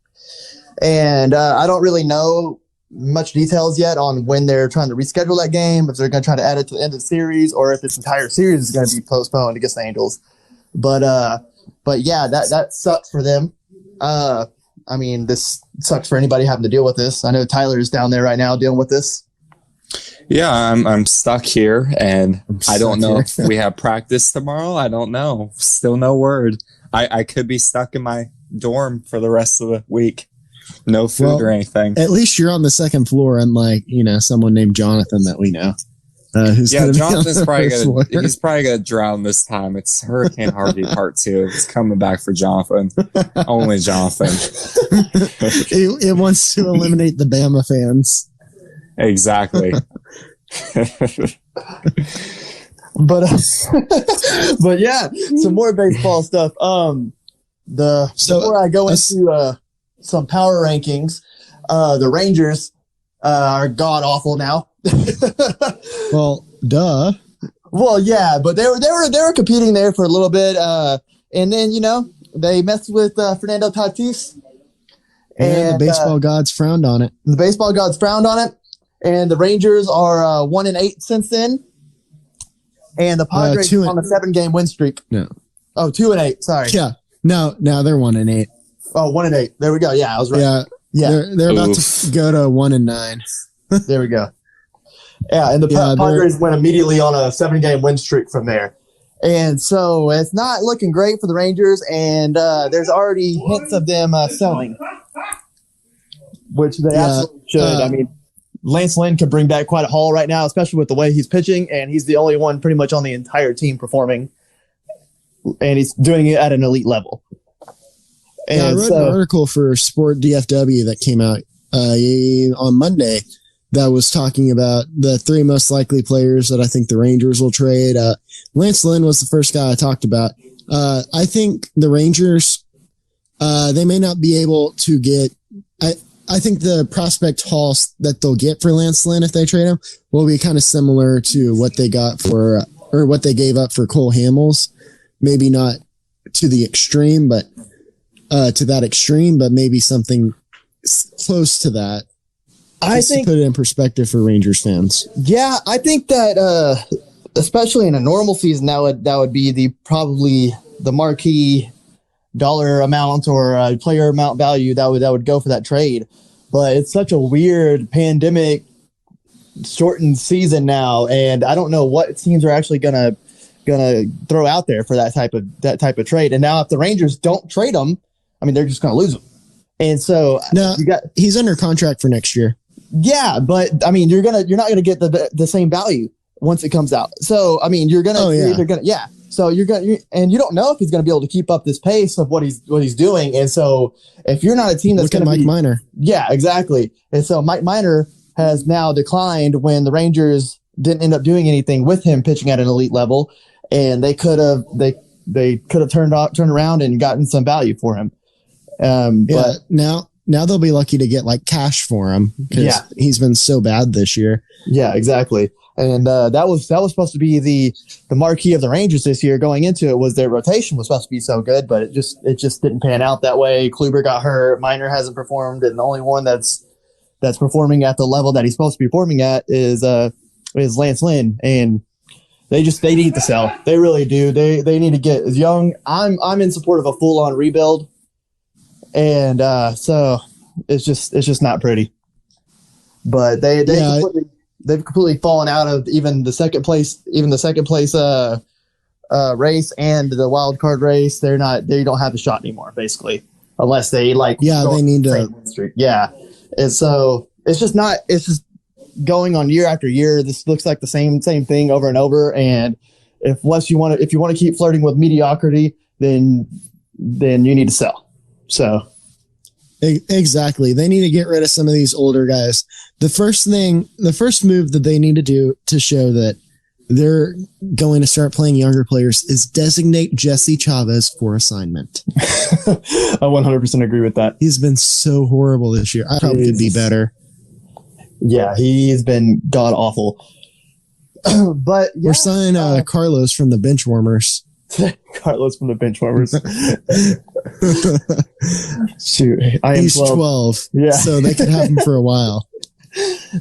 And I don't really know much details yet on when they're trying to reschedule that game, if they're going to try to add it to the end of the series, or if this entire series is going to be postponed against the Angels. But yeah, that sucks for them. I mean, this sucks for anybody having to deal with this. I know Tyler's down there right now dealing with this. Yeah, I'm stuck here, and I don't know stuck if we have practice tomorrow. I don't know. Still no word. I could be stuck in my dorm for the rest of the week. No food or anything. At least you're on the second floor, unlike, someone named Jonathan that we know. Jonathan's he's probably gonna drown this time. It's Hurricane Harvey Part 2. It's coming back for Jonathan. Only Jonathan. It wants to eliminate the Bama fans. Exactly. But yeah, some more baseball stuff. Before I go into some power rankings, the Rangers are god awful now. Well, duh. Well, yeah, but they were competing there for a little bit, and then they messed with Fernando Tatis, and the baseball gods frowned on it. The baseball gods frowned on it, and the Rangers are 1-8 since then, and the Padres are on a 7-game win streak. No, 2-8. Sorry. Yeah, no, they're 1-8. Oh, 1-8. There we go. Yeah, I was right. Yeah. They're about to go to 1-9. There we go. Yeah, and the Padres went immediately on a 7-game win streak from there. And so it's not looking great for the Rangers, and there's already hints of them selling, which they absolutely should. I mean, Lance Lynn could bring back quite a haul right now, especially with the way he's pitching, and he's the only one pretty much on the entire team performing, and he's doing it at an elite level. And I read an article for Sport DFW that came out on Monday that was talking about the 3 most likely players that I think the Rangers will trade. Lance Lynn was the first guy I talked about. I think the Rangers, they may not be able to get. I think the prospect haul that they'll get for Lance Lynn if they trade him will be kind of similar to what they got for, or what they gave up for Cole Hamels. Maybe not to the extreme, but to that extreme, but maybe something close to that. I think, to put it in perspective for Rangers fans. Yeah, I think that especially in a normal season, that would be probably the marquee dollar amount or player amount value that would go for that trade. But it's such a weird pandemic shortened season now, and I don't know what teams are actually gonna throw out there for that type of trade. And now if the Rangers don't trade them, I mean, they're just gonna lose them. And so he's under contract for next year. Yeah, but I mean, you're not gonna get the same value once it comes out. So I mean, you're gonna So you don't know if he's gonna be able to keep up this pace of what he's doing. And so if you're not a team that's look at Mike Minor. Yeah, exactly. And so Mike Minor has now declined when the Rangers didn't end up doing anything with him pitching at an elite level, and they could have turned around and gotten some value for him. But now they'll be lucky to get like cash for him because he's been so bad this year. Yeah, exactly. And that was supposed to be the marquee of the Rangers this year. Going into it was their rotation was supposed to be so good, but it just didn't pan out that way. Kluber got hurt, Minor hasn't performed, and the only one that's performing at the level that he's supposed to be performing at is Lance Lynn. And they need to sell. They really do. They need to get as young. I'm in support of a full on rebuild. And so it's just not pretty. But they've completely fallen out of even the second place race and the wild card race, they don't have a shot anymore, basically, unless they like. Yeah, they need to. Yeah, and so it's just going on year after year. This looks like the same thing over and over. And if you want to keep flirting with mediocrity, then you need to sell. So. Exactly. They need to get rid of some of these older guys. The first move that they need to do to show that they're going to start playing younger players is designate Jesse Chavez for assignment. I 100% agree with that. He's been so horrible this year. I probably could be better. Yeah, he's been god awful. But yeah, we're signing Carlos from the bench warmers. Carlos from the bench warmers. Shoot, he's 12. Yeah, so they could have him for a while.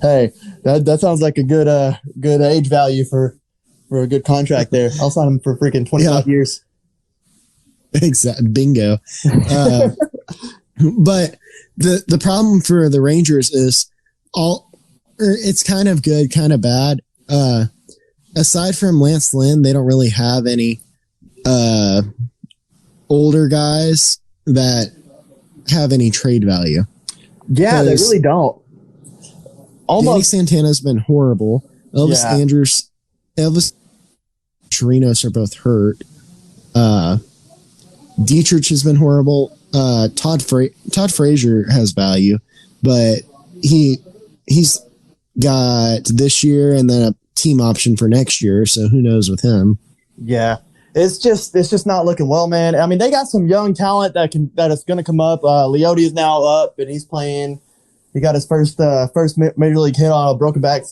Hey, that sounds like a good age value for a good contract there. I'll sign him for freaking 25 years. Exactly, bingo. But the problem for the Rangers is it's kind of good, kind of bad. Aside from Lance Lynn, they don't really have any older guys that have any trade value. Yeah, they really don't. Danny Santana's been horrible. Elvis Chirinos are both hurt. Dietrich has been horrible. Todd Frazier has value, but he's got this year and then a team option for next year, so who knows with him. Yeah. It's just not looking well, man. I mean, they got some young talent that is going to come up. Leote is now up and he's playing. He got his first major league hit on a broken back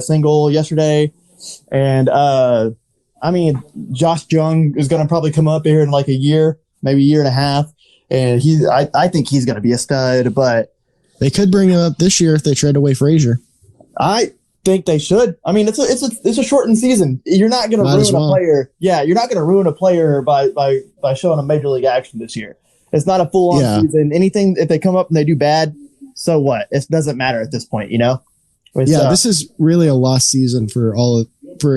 single yesterday, and I mean, Josh Jung is going to probably come up here in like a year, maybe a year and a half, and I think he's going to be a stud. But they could bring him up this year if they trade away Frazier. I think they should. I mean, it's a shortened season. You're not going to ruin a player. Yeah, you're not going to ruin a player by showing a major league action this year. It's not a full on season. Anything if they come up and they do bad, so what? It doesn't matter at this point, you know. This is really a lost season for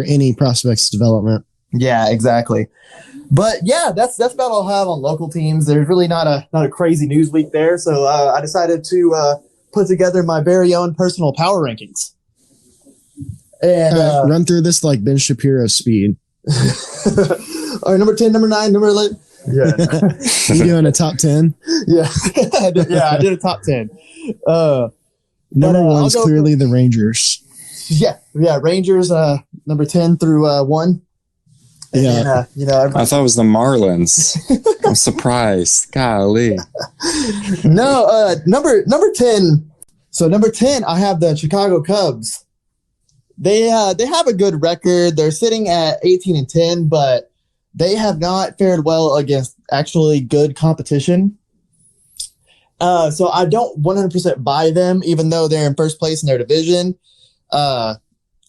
any prospects development. Yeah, exactly. But yeah, that's about all I have on local teams. There's really not a crazy news week there, so I decided to put together my very own personal power rankings. And run through this like Ben Shapiro speed. All right, number 10, number 9, number 11. Yeah. You doing a top 10? Yeah. I did a top 10. Number one's clearly the Rangers. Yeah, Rangers, number 10 through 1. And yeah. then, I thought it was the Marlins. I'm surprised. Golly. No, number 10. So number 10, I have the Chicago Cubs. They have a good record. They're sitting at 18-10, but they have not fared well against actually good competition. So I don't 100% buy them, even though they're in first place in their division. I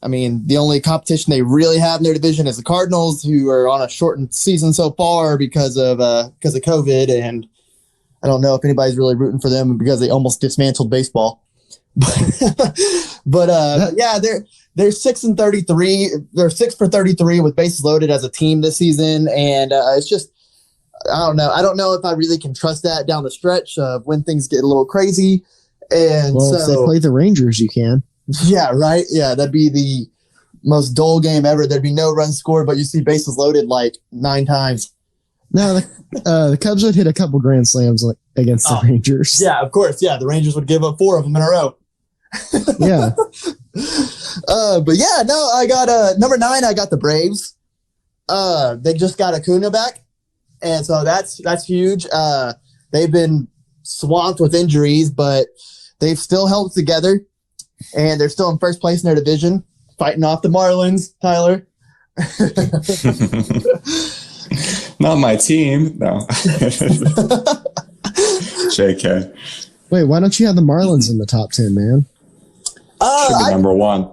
mean, the only competition they really have in their division is the Cardinals, who are on a shortened season so far because of COVID, and I don't know if anybody's really rooting for them because they almost dismantled baseball. But yeah, they're 6-33. They're 6 for 33 with bases loaded as a team this season, and it's just I don't know. I don't know if I really can trust that down the stretch of when things get a little crazy. And if they play the Rangers, you can. Yeah, right. Yeah, that'd be the most dull game ever. There'd be no runs scored, but you see bases loaded like 9 times. No, the Cubs would hit a couple grand slams against the Rangers. Yeah, of course. Yeah, the Rangers would give up 4 of them in a row. Yeah. But yeah, no, I got number 9. I got the Braves. They just got Acuna back, and so that's huge. They've been swamped with injuries, but they've still held together, and they're still in first place in their division, fighting off the Marlins. Tyler. Not my team, no. JK. Wait, why don't you have the Marlins in the top 10, man? Should be number 1.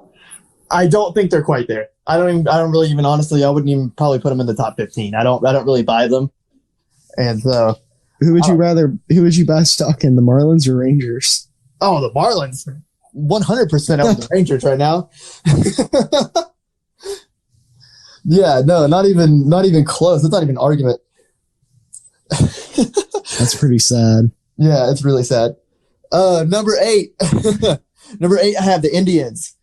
I don't think they're quite there. I wouldn't even probably put them in the top 15. I don't really buy them. And so who would you buy stock in, the Marlins or Rangers? Oh, the Marlins. 100% of the Rangers right now. Yeah, no, not even close. It's not even an argument. That's pretty sad. Yeah, it's really sad. Number 8. Number 8, I have the Indians.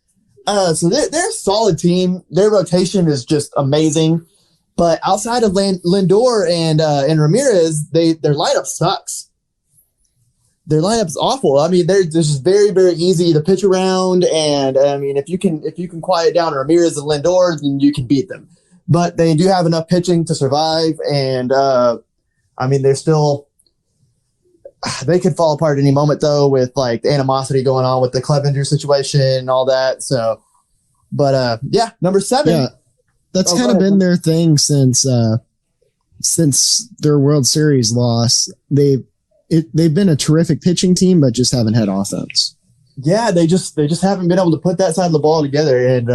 So they're a solid team. Their rotation is just amazing. But outside of Lindor and Ramirez, their lineup sucks. Their lineup's awful. I mean, they're just very, very easy to pitch around. And I mean, if you can quiet down Ramirez and Lindor, then you can beat them. But they do have enough pitching to survive. And I mean, they could fall apart at any moment though, with like the animosity going on with the Clevenger situation and all that. So, but yeah, number 7. Yeah, that's kind of been their thing since their World Series loss. They've been a terrific pitching team, but just haven't had offense. Yeah, they just haven't been able to put that side of the ball together. And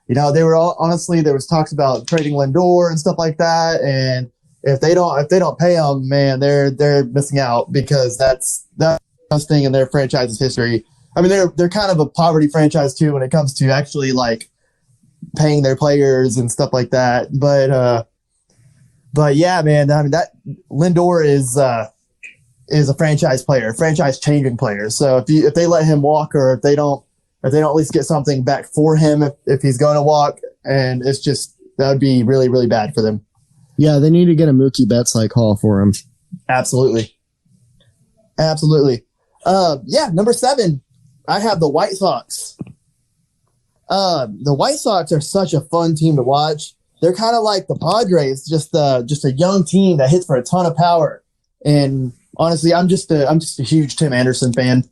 they were honestly, there was talks about trading Lindor and stuff like that. And if they don't pay them, man, they're missing out, because that's the best thing in their franchise's history. I mean, they're kind of a poverty franchise too when it comes to actually like paying their players and stuff like that. But yeah, man, I mean, that Lindor is a franchise player, franchise changing player. So if they let him walk, or if they don't at least get something back for him if he's going to walk, and it's just, that would be really, really bad for them. Yeah, they need to get a Mookie Betts-like haul for him. Absolutely. Yeah, number 7, I have the White Sox. The White Sox are such a fun team to watch. They're kind of like the Padres, just a young team that hits for a ton of power. And honestly, I'm just a huge Tim Anderson fan.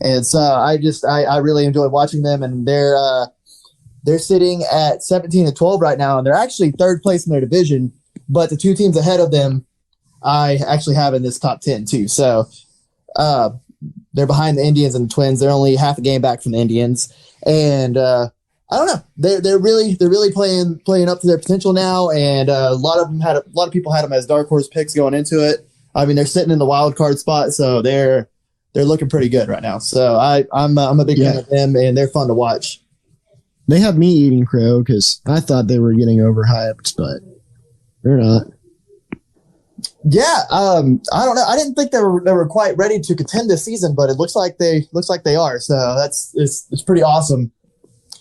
And so I really enjoy watching them, and they're sitting at 17-12 right now, and they're actually 3rd place in their division. But the 2 teams ahead of them, I actually have in this top 10 too. So they're behind the Indians and the Twins. They're only half a game back from the Indians, and I don't know. They're really playing up to their potential now. And a lot of people had them as dark horse picks going into it. I mean, they're sitting in the wild card spot, so they're looking pretty good right now. So I'm a big fan of them, and they're fun to watch. They have me eating crow because I thought they were getting overhyped, but they're not. Yeah, I don't know. I didn't think they were quite ready to contend this season, but it looks like they are. So it's pretty awesome.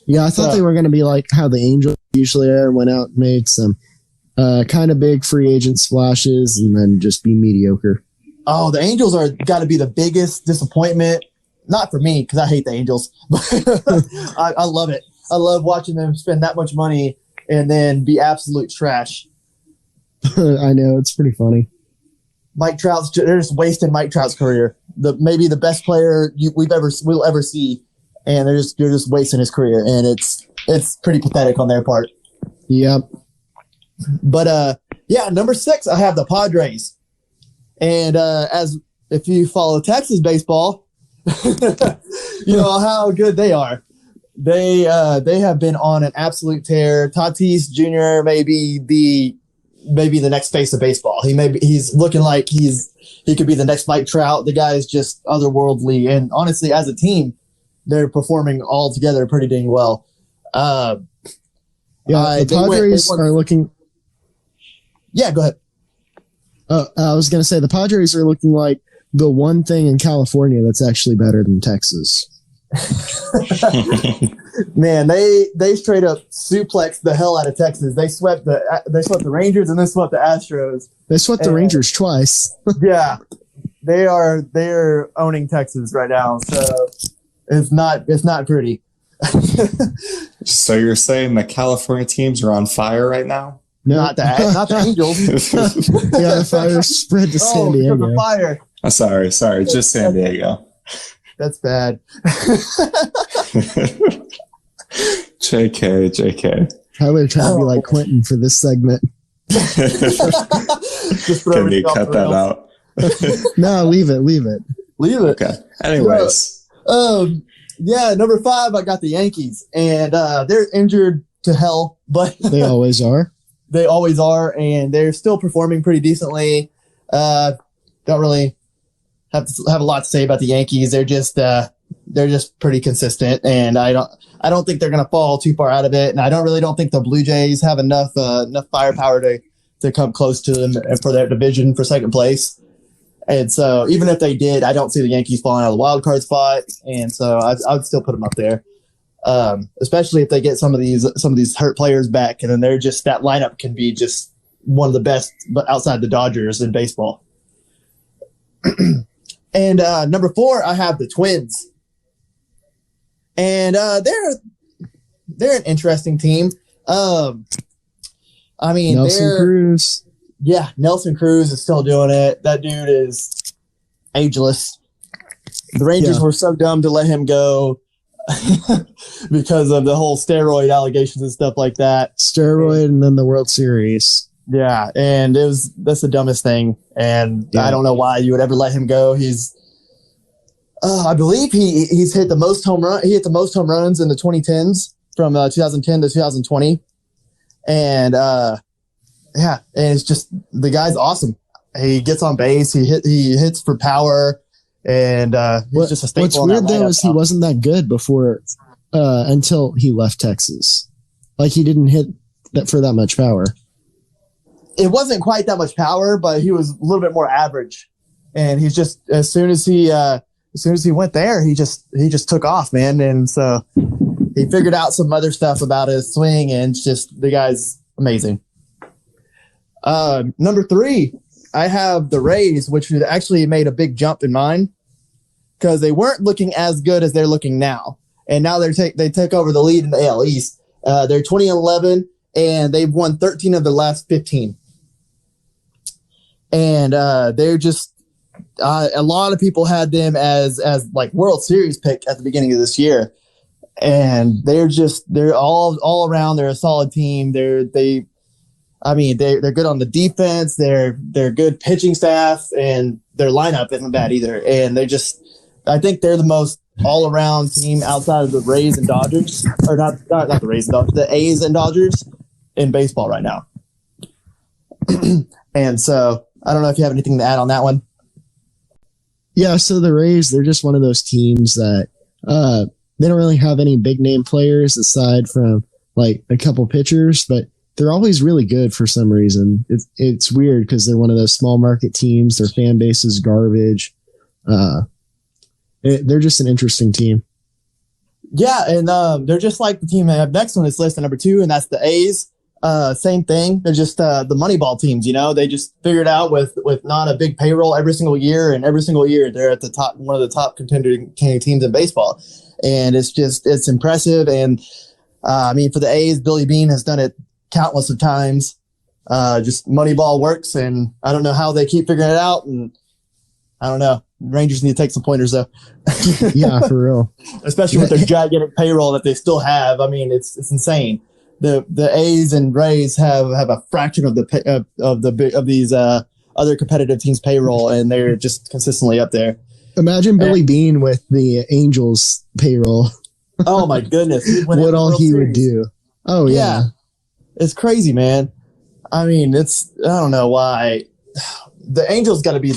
Yeah, I thought they were going to be like how the Angels usually are. Went out and made some kind of big free agent splashes, and then just be mediocre. Oh, the Angels are got to be the biggest disappointment. Not for me, because I hate the Angels, but I love it. I love watching them spend that much money and then be absolute trash. I know, it's pretty funny. They're just wasting Mike Trout's career. Maybe the best player we'll ever see, and they're just wasting his career, and it's pretty pathetic on their part. Yep. But yeah, number 6, I have the Padres, and as if you follow Texas baseball, you know how good they are. They have been on an absolute tear. Tatis Jr. may be the next face of baseball. He's looking like he could be the next Mike Trout. The guy is just otherworldly, and honestly, as a team, they're performing all together pretty dang well. The Padres are looking. Yeah, go ahead. I was going to say the Padres are looking like the one thing in California that's actually better than Texas. Man, they straight up suplexed the hell out of Texas. They swept the Rangers and then swept the Astros. They swept the Rangers twice. Yeah, they're owning Texas right now. So it's not pretty. So you're saying the California teams are on fire right now? No, not the Angels. Yeah, the fire spread to San Diego. The fire. Oh, sorry, just San Diego. That's bad. JK. Tyler trying to be like Quentin for this segment. Can you cut that out? No, leave it. Leave it. Okay. Anyways. Yeah, number 5, I got the Yankees, and they're injured to hell, but they always are. They always are, and they're still performing pretty decently. Don't really have a lot to say about the Yankees. They're just they're just pretty consistent, and I don't think they're going to fall too far out of it. And I don't think the Blue Jays have enough firepower to come close to them for their division for second place. And so even if they did, I don't see the Yankees falling out of the wild card spot. And so I would still put them up there, especially if they get some of these hurt players back, and then they're just, that lineup can be just one of the best, but outside the Dodgers in baseball. And number 4, I have the Twins, and they're an interesting team. I mean, Nelson Cruz. Yeah, Nelson Cruz is still doing it. That dude is ageless. The Rangers were so dumb to let him go because of the whole steroid allegations and stuff like that. Steroid and then the World Series. Yeah, and that's the dumbest thing. And I don't know why you would ever let him go. He's I believe he's hit the most home run. He hit the most home runs in the 2010s from 2010 to 2020. And and it's just, the guy's awesome. He gets on base. He hits for power, and he's just a staple. What's weird though is he wasn't that good before until he left Texas. Like, he didn't hit that for that much power. It wasn't quite that much power, but he was a little bit more average. And he's just, as soon as he went there, he just took off, man. And so he figured out some other stuff about his swing, and just, the guy's amazing. Number 3, I have the Rays, which actually made a big jump in mine because they weren't looking as good as they're looking now. And now they take over the lead in the AL East. They're 20-11, and they've won 13 of the last 15. And they're just a lot of people had them as like World Series pick at the beginning of this year, and they're all around. They're a solid team. They're good on the defense. They're good pitching staff, and their lineup isn't bad either. And I think they're the most all around team outside of the Rays and Dodgers, or not the Rays and Dodgers, the A's and Dodgers in baseball right now. And so I don't know if you have anything to add on that one. Yeah, so the Rays, they're just one of those teams that they don't really have any big name players aside from like a couple pitchers, but they're always really good for some reason. It's weird because they're one of those small market teams. Their fan base is garbage. They're just an interesting team. Yeah, and they're just like the team I have next on this list at number 2, and that's the A's. Same thing. They're just the Moneyball teams, They just figured out with not a big payroll every single year, and every single year they're at the top, one of the top contending teams in baseball. And it's impressive. And for the A's, Billy Beane has done it countless of times. Just Moneyball works, and I don't know how they keep figuring it out. And I don't know. Rangers need to take some pointers though. Yeah, for real. Especially with their gigantic payroll that they still have. It's insane. The A's and Rays have a fraction of these other competitive teams' payroll, and they're just consistently up there. Imagine Billy Beane with the Angels payroll. Oh my goodness! What all he would do. Oh yeah. It's crazy, man. I don't know why the Angels got to be.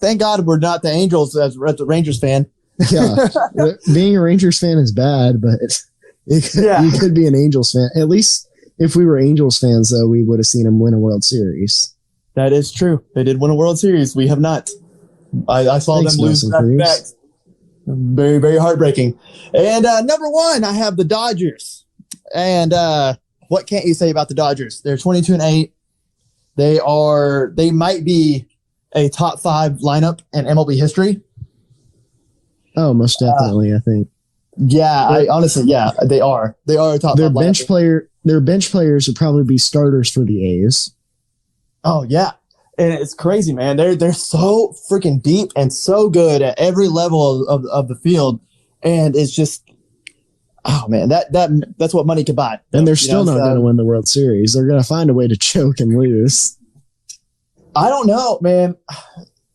Thank God we're not the Angels as a Rangers fan. Yeah, being a Rangers fan is bad, but you could be an Angels fan. At least if we were Angels fans, though, we would have seen them win a World Series. That is true. They did win a World Series. We have not. I saw them lose back. Very, very heartbreaking. And number 1, I have the Dodgers. And what can't you say about the Dodgers? They're 22-8. They might be a top 5 lineup in MLB history. Oh, most definitely, I think. Yeah, they are. They are a top 5 lineup. Their bench players would probably be starters for the A's. Oh yeah. And it's crazy, man. They're so freaking deep and so good at every level of the field. And it's just, oh man, that's what money can buy. And they're still not going to win the World Series. They're going to find a way to choke and lose. I don't know, man.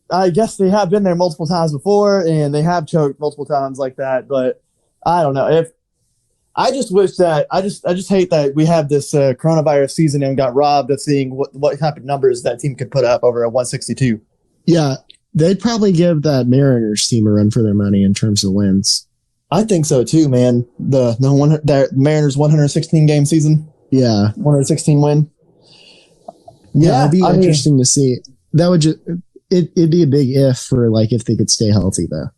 I guess they have been there multiple times before, and they have choked multiple times like that. But I don't know. I just wish that I just hate that we have this coronavirus season and got robbed of seeing what type of numbers that team could put up over a 162. Yeah, they'd probably give that Mariners team a run for their money in terms of wins. I think so too, man. The Mariners 116 game season, Yeah. 116 win. Yeah, it'd be interesting to see. That would just it'd be a big if for like if they could stay healthy though.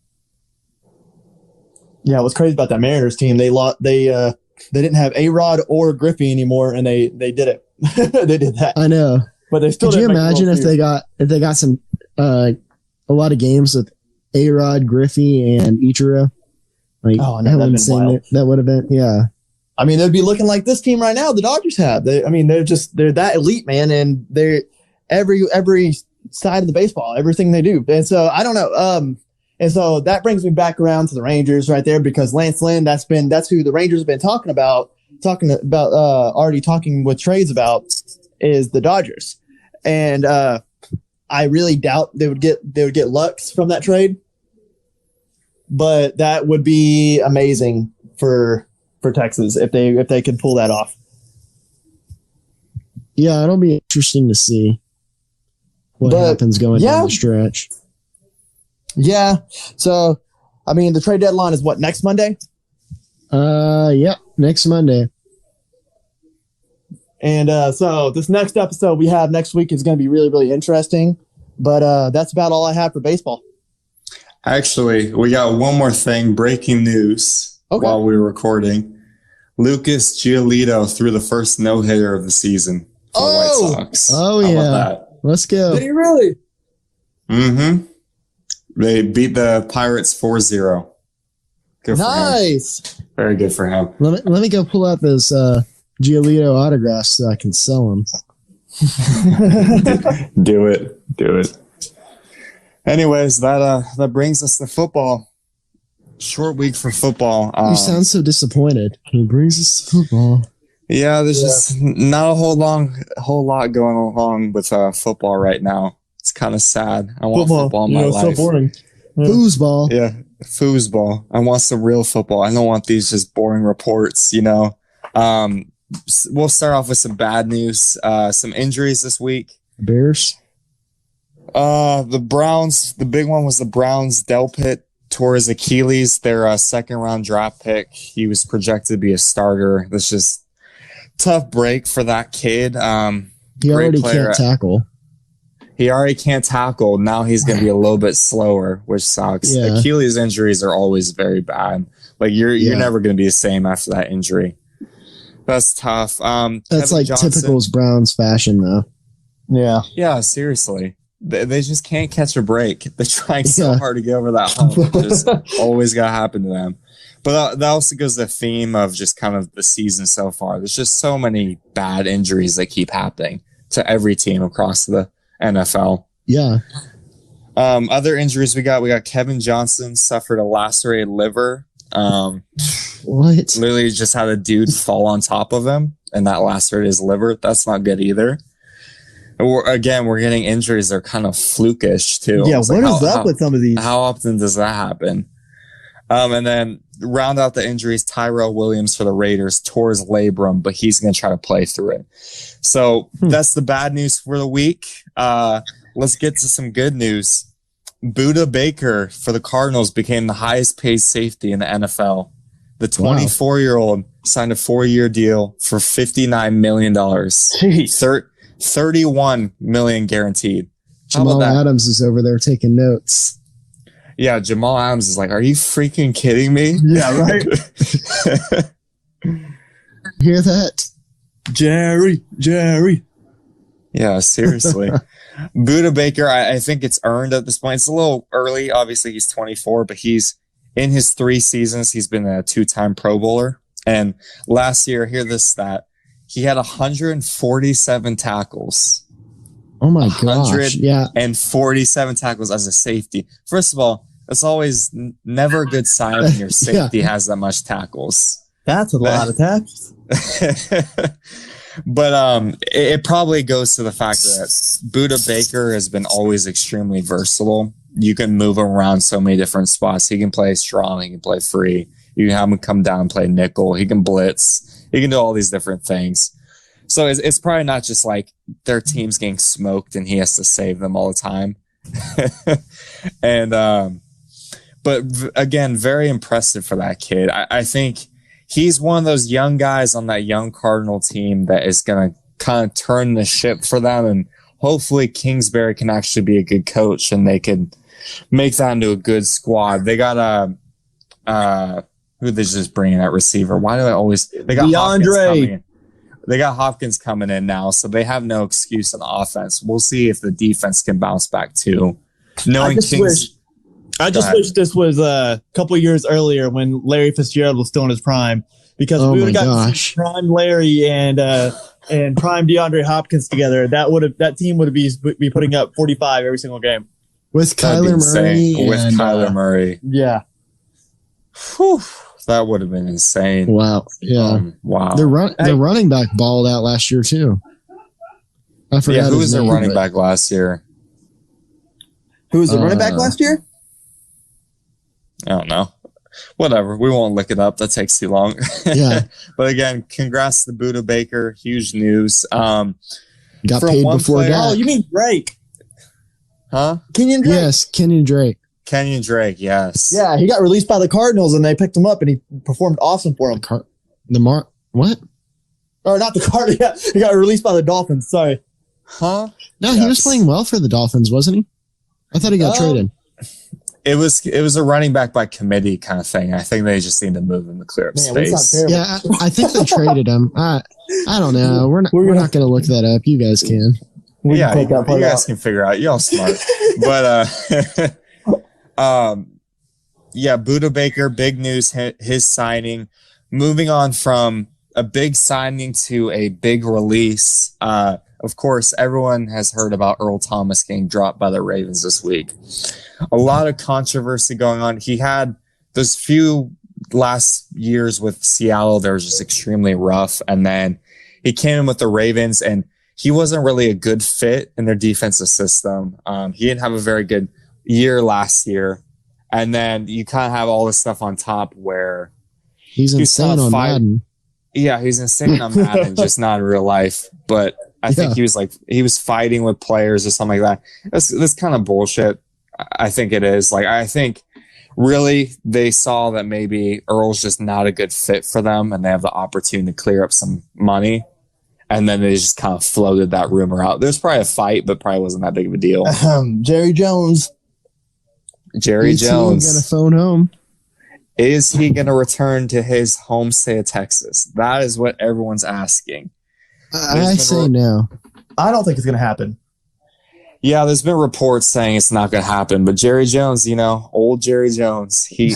Yeah, what's crazy about that Mariners team? They didn't have A-Rod or Griffey anymore, and they did it. They did that. I know, but they still. Could you didn't imagine if they got some a lot of games with A-Rod, Griffey, and Ichiro? Like, oh no, that would have been, yeah. I mean, they'd be looking like this team right now. The Dodgers have. They're that elite, man, and they're every side of the baseball, everything they do. And so I don't know. And so that brings me back around to the Rangers right there, because Lance Lynn, that's who the Rangers have been talking about already talking with trades about, is the Dodgers. And I really doubt they would get Lux from that trade, but that would be amazing for Texas if they could pull that off. Yeah, it'll be interesting to see what happens going down the stretch. Yeah. So, I mean, the trade deadline is what, next Monday? Yeah, next Monday. And so this next episode we have next week is going to be really, really interesting. But that's about all I have for baseball. Actually, we got one more thing. Breaking news while we were recording. Lucas Giolito threw the first no-hitter of the season for the White Sox. Oh, How yeah. about that? Let's go. Did he really? Mm-hmm. They beat the Pirates 4-0. Good for nice. him. Very good for him. Let me go pull out those Giolito autographs so I can sell them. Do it. Anyways, that brings us to football. Short week for football. You sound so disappointed. It brings us to football. Yeah, there's just not a whole lot going along with football right now. It's kind of sad. I want football in my life. So boring. Foosball. Yeah, foosball. I want some real football. I don't want these just boring reports, We'll start off with some bad news. Some injuries this week. Bears. The Browns. The big one was the Browns. Delpit tore his Achilles. Their second-round draft pick. He was projected to be a starter. That's just tough break for that kid. He already can't tackle. He already can't tackle. Now he's going to be a little bit slower, which sucks. Yeah. Achilles injuries are always very bad. Like you're never going to be the same after that injury. That's tough. That's Kevin like Johnson, typical Browns fashion, though. Yeah. Yeah, seriously. They just can't catch a break. They're trying so hard to get over that hump. Just always got to happen to them. But that also goes to the theme of just kind of the season so far. There's just so many bad injuries that keep happening to every team across the NFL. Yeah. Other injuries we got Kevin Johnson suffered a lacerated liver. What? Literally just had a dude fall on top of him and that lacerated his liver. That's not good either. We're getting injuries that are kind of flukish too. Yeah, what is up with some of these? How often does that happen? And then round out the injuries, Tyrell Williams for the Raiders tore his labrum, but he's going to try to play through it. So that's the bad news for the week. Let's get to some good news. Buda Baker for the Cardinals became the highest paid safety in the NFL. The 24-year-old signed a 4-year deal for $59 million. Jeez. 31 million guaranteed. Jamal Adams is over there taking notes. Yeah, Jamal Adams is like, are you freaking kidding me? Yeah, right. Hear that? Jerry. Yeah, seriously. Buda Baker, I think it's earned at this point. It's a little early. Obviously, he's 24, but he's in his 3 seasons. He's been a 2-time Pro Bowler. And last year, hear this stat, he had 147 tackles. Oh my gosh. Yeah. And 47 tackles as a safety. First of all, it's always never a good sign when your safety has that much tackles. That's a lot of tackles. But it probably goes to the fact that Buda Baker has been always extremely versatile. You can move him around so many different spots. He can play strong. He can play free. You can have him come down and play nickel. He can blitz. He can do all these different things. So it's probably not just like their team's getting smoked and he has to save them all the time. But But again, very impressive for that kid. I think he's one of those young guys on that young Cardinal team that is going to kind of turn the ship for them. And hopefully Kingsbury can actually be a good coach and they can make that into a good squad. They got who they just bringing at receiver? Why do I always? They got Hopkins coming in. They got Hopkins coming in now, so they have no excuse on offense. We'll see if the defense can bounce back too. I just wish this was a couple of years earlier when Larry Fitzgerald was still in his prime, because we would have got prime Larry and prime DeAndre Hopkins together. That team would be putting up 45 every single game with Kyler Murray. Yeah. Whew, that would have been insane. Wow. Yeah. Wow. The running back balled out last year too. I forgot. Yeah, who was their running back last year? Who was the running back last year? I don't know. Whatever. We won't look it up. That takes too long. Yeah. But again, congrats to Buda Baker. Huge news. Got paid before that. Oh, you mean Drake? Huh? Kenyon Drake? Yes, Kenyon Drake. Kenyon Drake, yes. Yeah, he got released by the Cardinals and they picked him up and he performed awesome for him. What? Or not the Cardinals. Yeah, he got released by the Dolphins. Sorry. Huh? No, he was playing well for the Dolphins, wasn't he? I thought he got traded. It was a running back by committee kind of thing. I think they just need to move him to clear up space. Yeah, I think they traded him. I don't know. We're not going to look that up. You guys can. You guys can figure out. Y'all smart. But yeah, Buda Baker, big news, his signing. Moving on from a big signing to a big release. Of course, everyone has heard about Earl Thomas getting dropped by the Ravens this week. A lot of controversy going on. He had those few last years with Seattle, they were just extremely rough. And then he came in with the Ravens and he wasn't really a good fit in their defensive system. He didn't have a very good year last year. And then you kind of have all this stuff on top where he's insane on Madden. Yeah, he's insane on Madden, just not in real life. But I think he was fighting with players or something like that. That's kind of bullshit. I think it is. Like, I think really they saw that maybe Earl's just not a good fit for them and they have the opportunity to clear up some money. And then they just kind of floated that rumor out. There's probably a fight, but probably wasn't that big of a deal. Jerry Jones. Is he going to phone home? Is he going to return to his home state of Texas? That is what everyone's asking. I say no. I don't think it's going to happen. Yeah, there's been reports saying it's not going to happen, but Jerry Jones, old Jerry Jones, he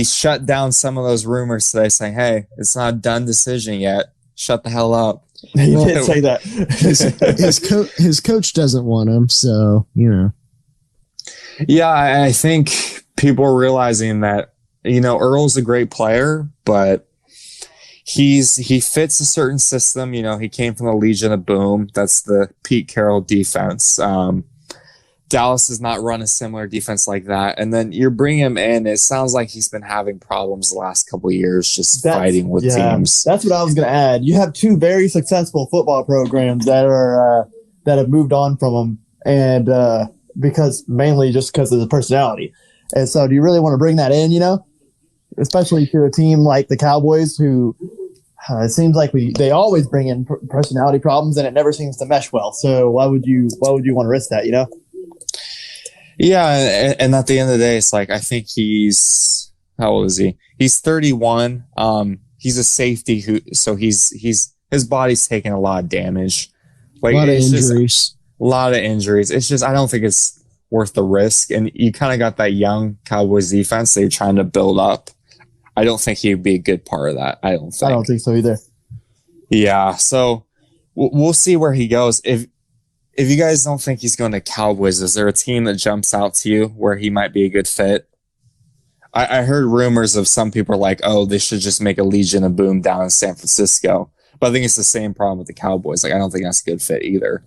shut down some of those rumors today saying, hey, it's not a done decision yet. Shut the hell up. He did say that. His coach doesn't want him, so, Yeah, I think people are realizing that, Earl's a great player, but he fits a certain system. He came from the Legion of Boom. That's the Pete Carroll defense. Dallas does not run a similar defense like that. And then you're bringing him in. It sounds like he's been having problems the last couple of years just fighting with teams. That's what I was going to add. You have two very successful football programs that are that have moved on from him, and mainly just because of the personality. And so, do you really want to bring that in? Especially to a team like the Cowboys, who it seems like they always bring in personality problems, and it never seems to mesh well. So why would you want to risk that? Yeah, and at the end of the day, it's like I think how old is he? He's 31. He's a safety so his body's taking a lot of damage. Like, a lot of injuries. A lot of injuries. It's just I don't think it's worth the risk. And you kind of got that young Cowboys defense that you're trying to build up. I don't think he'd be a good part of that. I don't think so either. Yeah, so we'll see where he goes. If you guys don't think he's going to Cowboys, is there a team that jumps out to you where he might be a good fit? I heard rumors of some people are like, oh, they should just make a Legion of Boom down in San Francisco. But I think it's the same problem with the Cowboys. Like, I don't think that's a good fit either.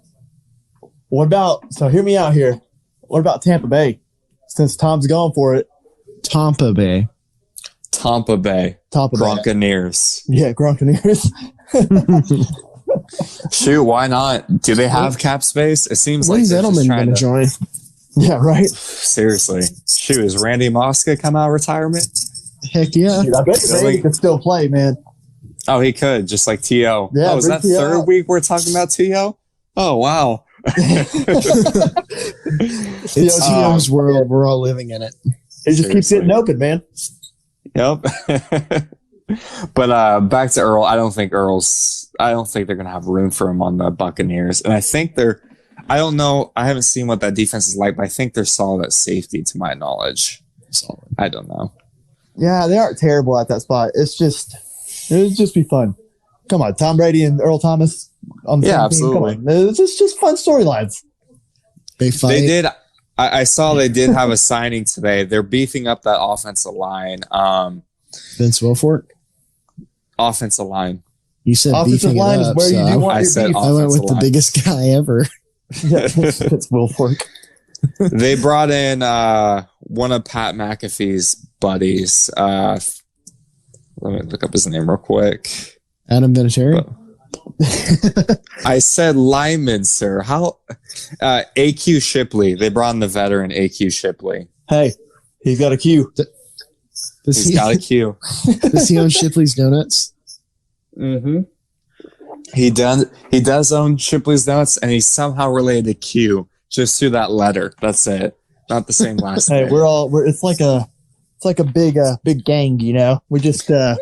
So hear me out here. What about Tampa Bay? Since Tom's going for it. Tampa Bay. Gronkaneers. Yeah, Gronkaneers. Shoot, why not? Do they have cap space? It seems When's like Edelman going to join? Yeah, right. Seriously. Shoot, is Randy Moss gonna come out of retirement? Heck yeah. Dude, I bet Brady can still play, man. Oh, he could, just like T.O. Yeah, oh, is that T.O. third week we're talking about T.O.? Oh, wow. It's T.O.'s world. We're all living in it. It just keeps getting open, man. Yep. But back to Earl. I don't think they're going to have room for him on the Buccaneers. And I think I don't know. I haven't seen what that defense is like, but I think they're solid at safety to my knowledge. Solid. I don't know. Yeah, they aren't terrible at that spot. It'll just be fun. Come on, Tom Brady and Earl Thomas on the same absolutely. team. Come on. It's just fun storylines. They fight. They did. I saw they did have a signing today. They're beefing up that offensive line. Vince Wilfork? Offensive line. You said offensive beefing line it is up, where so you do want I your said beef. I went with the line. biggest guy ever. Yeah, it's Wilfork. They brought in one of Pat McAfee's buddies. Let me look up his name real quick. Adam Vinatieri? I said lineman, sir. How? AQ Shipley. They brought in the veteran AQ Shipley. Hey, he's got a cue. He's got a Q. Does he own Shipley's Donuts? Mm-hmm. He does own Shipley's Donuts, and he's somehow related to Q just through that letter. That's it. Not the same last name. Hey, it's like a big gang, you know. We just a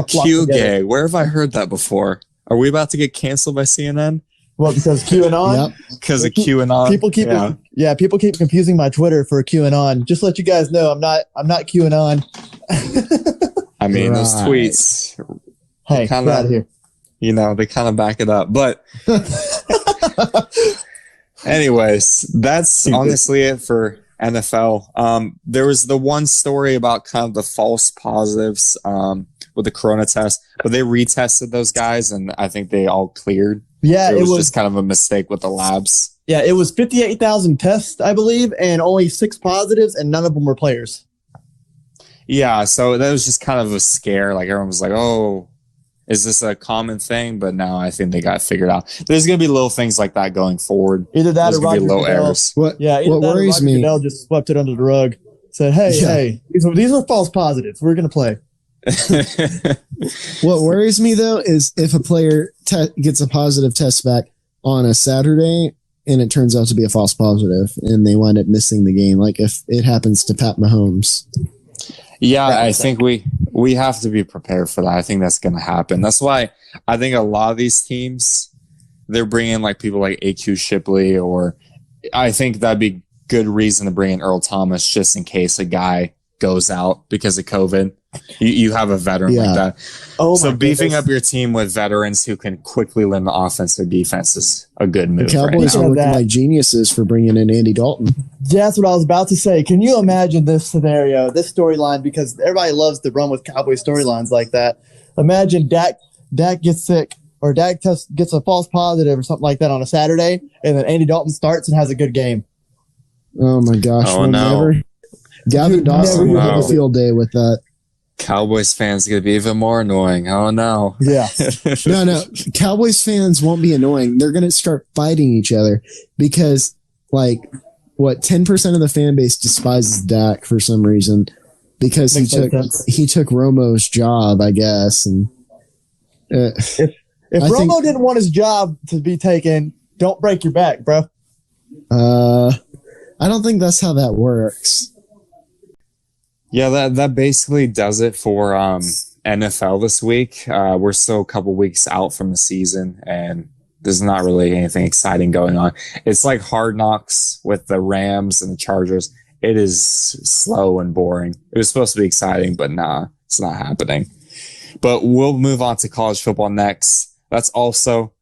Q gay. Where have I heard that before? Are we about to get canceled by CNN? Well, because QAnon. Yep. Because of QAnon. People keep people keep confusing my Twitter for QAnon. Just to let you guys know, I'm not QAnon. I mean, those Right. tweets. Hey, get out of here. You know, they kind of back it up. But anyways, that's honestly it for NFL. There was the one story about kind of the false positives with the corona test, but they retested those guys, and I think they all cleared. Yeah, it was just kind of a mistake with the labs. Yeah, it was 58,000 tests, I believe, and only 6 positives, and none of them were players. Yeah, so that was just kind of a scare. Like everyone was like, "Oh, is this a common thing?" But now I think they got it figured out. There's going to be little things like that going forward. Either that There's or gonna be Roger low Goodell. errors. What worries Roger me? Goodell just swept it under the rug. Said, "Hey, these are false positives. We're going to play." What worries me though is if a player gets a positive test back on a Saturday and it turns out to be a false positive and they wind up missing the game. Like if it happens to Pat Mahomes. Yeah, I think we have to be prepared for that. I think that's going to happen. That's why I think a lot of these teams, they're bringing like people like AQ Shipley, or I think that'd be good reason to bring in Earl Thomas just in case a guy goes out because of COVID. You have a veteran like that. Oh, so beefing up your team with veterans who can quickly learn the offense or defense is a good move. The Cowboys right are now. looking like geniuses for bringing in Andy Dalton. That's what I was about to say. Can you imagine this scenario, this storyline? Because everybody loves to run with Cowboy storylines like that. Imagine Dak gets sick, or Dak gets a false positive or something like that on a Saturday, and then Andy Dalton starts and has a good game. Oh my gosh. Oh, no. Gavin Dawson will have a no. field day with that. Cowboys fans are going to be even more annoying. Oh, no. Yeah. No. Cowboys fans won't be annoying. They're going to start fighting each other because, 10% of the fan base despises Dak for some reason because he took Romo's job, I guess. And If Romo didn't want his job to be taken, don't break your back, bro. I don't think that's how that works. Yeah, that basically does it for NFL this week. We're still a couple weeks out from the season, and there's not really anything exciting going on. It's like Hard Knocks with the Rams and the Chargers. It is slow and boring. It was supposed to be exciting, but nah, it's not happening. But we'll move on to college football next. That's also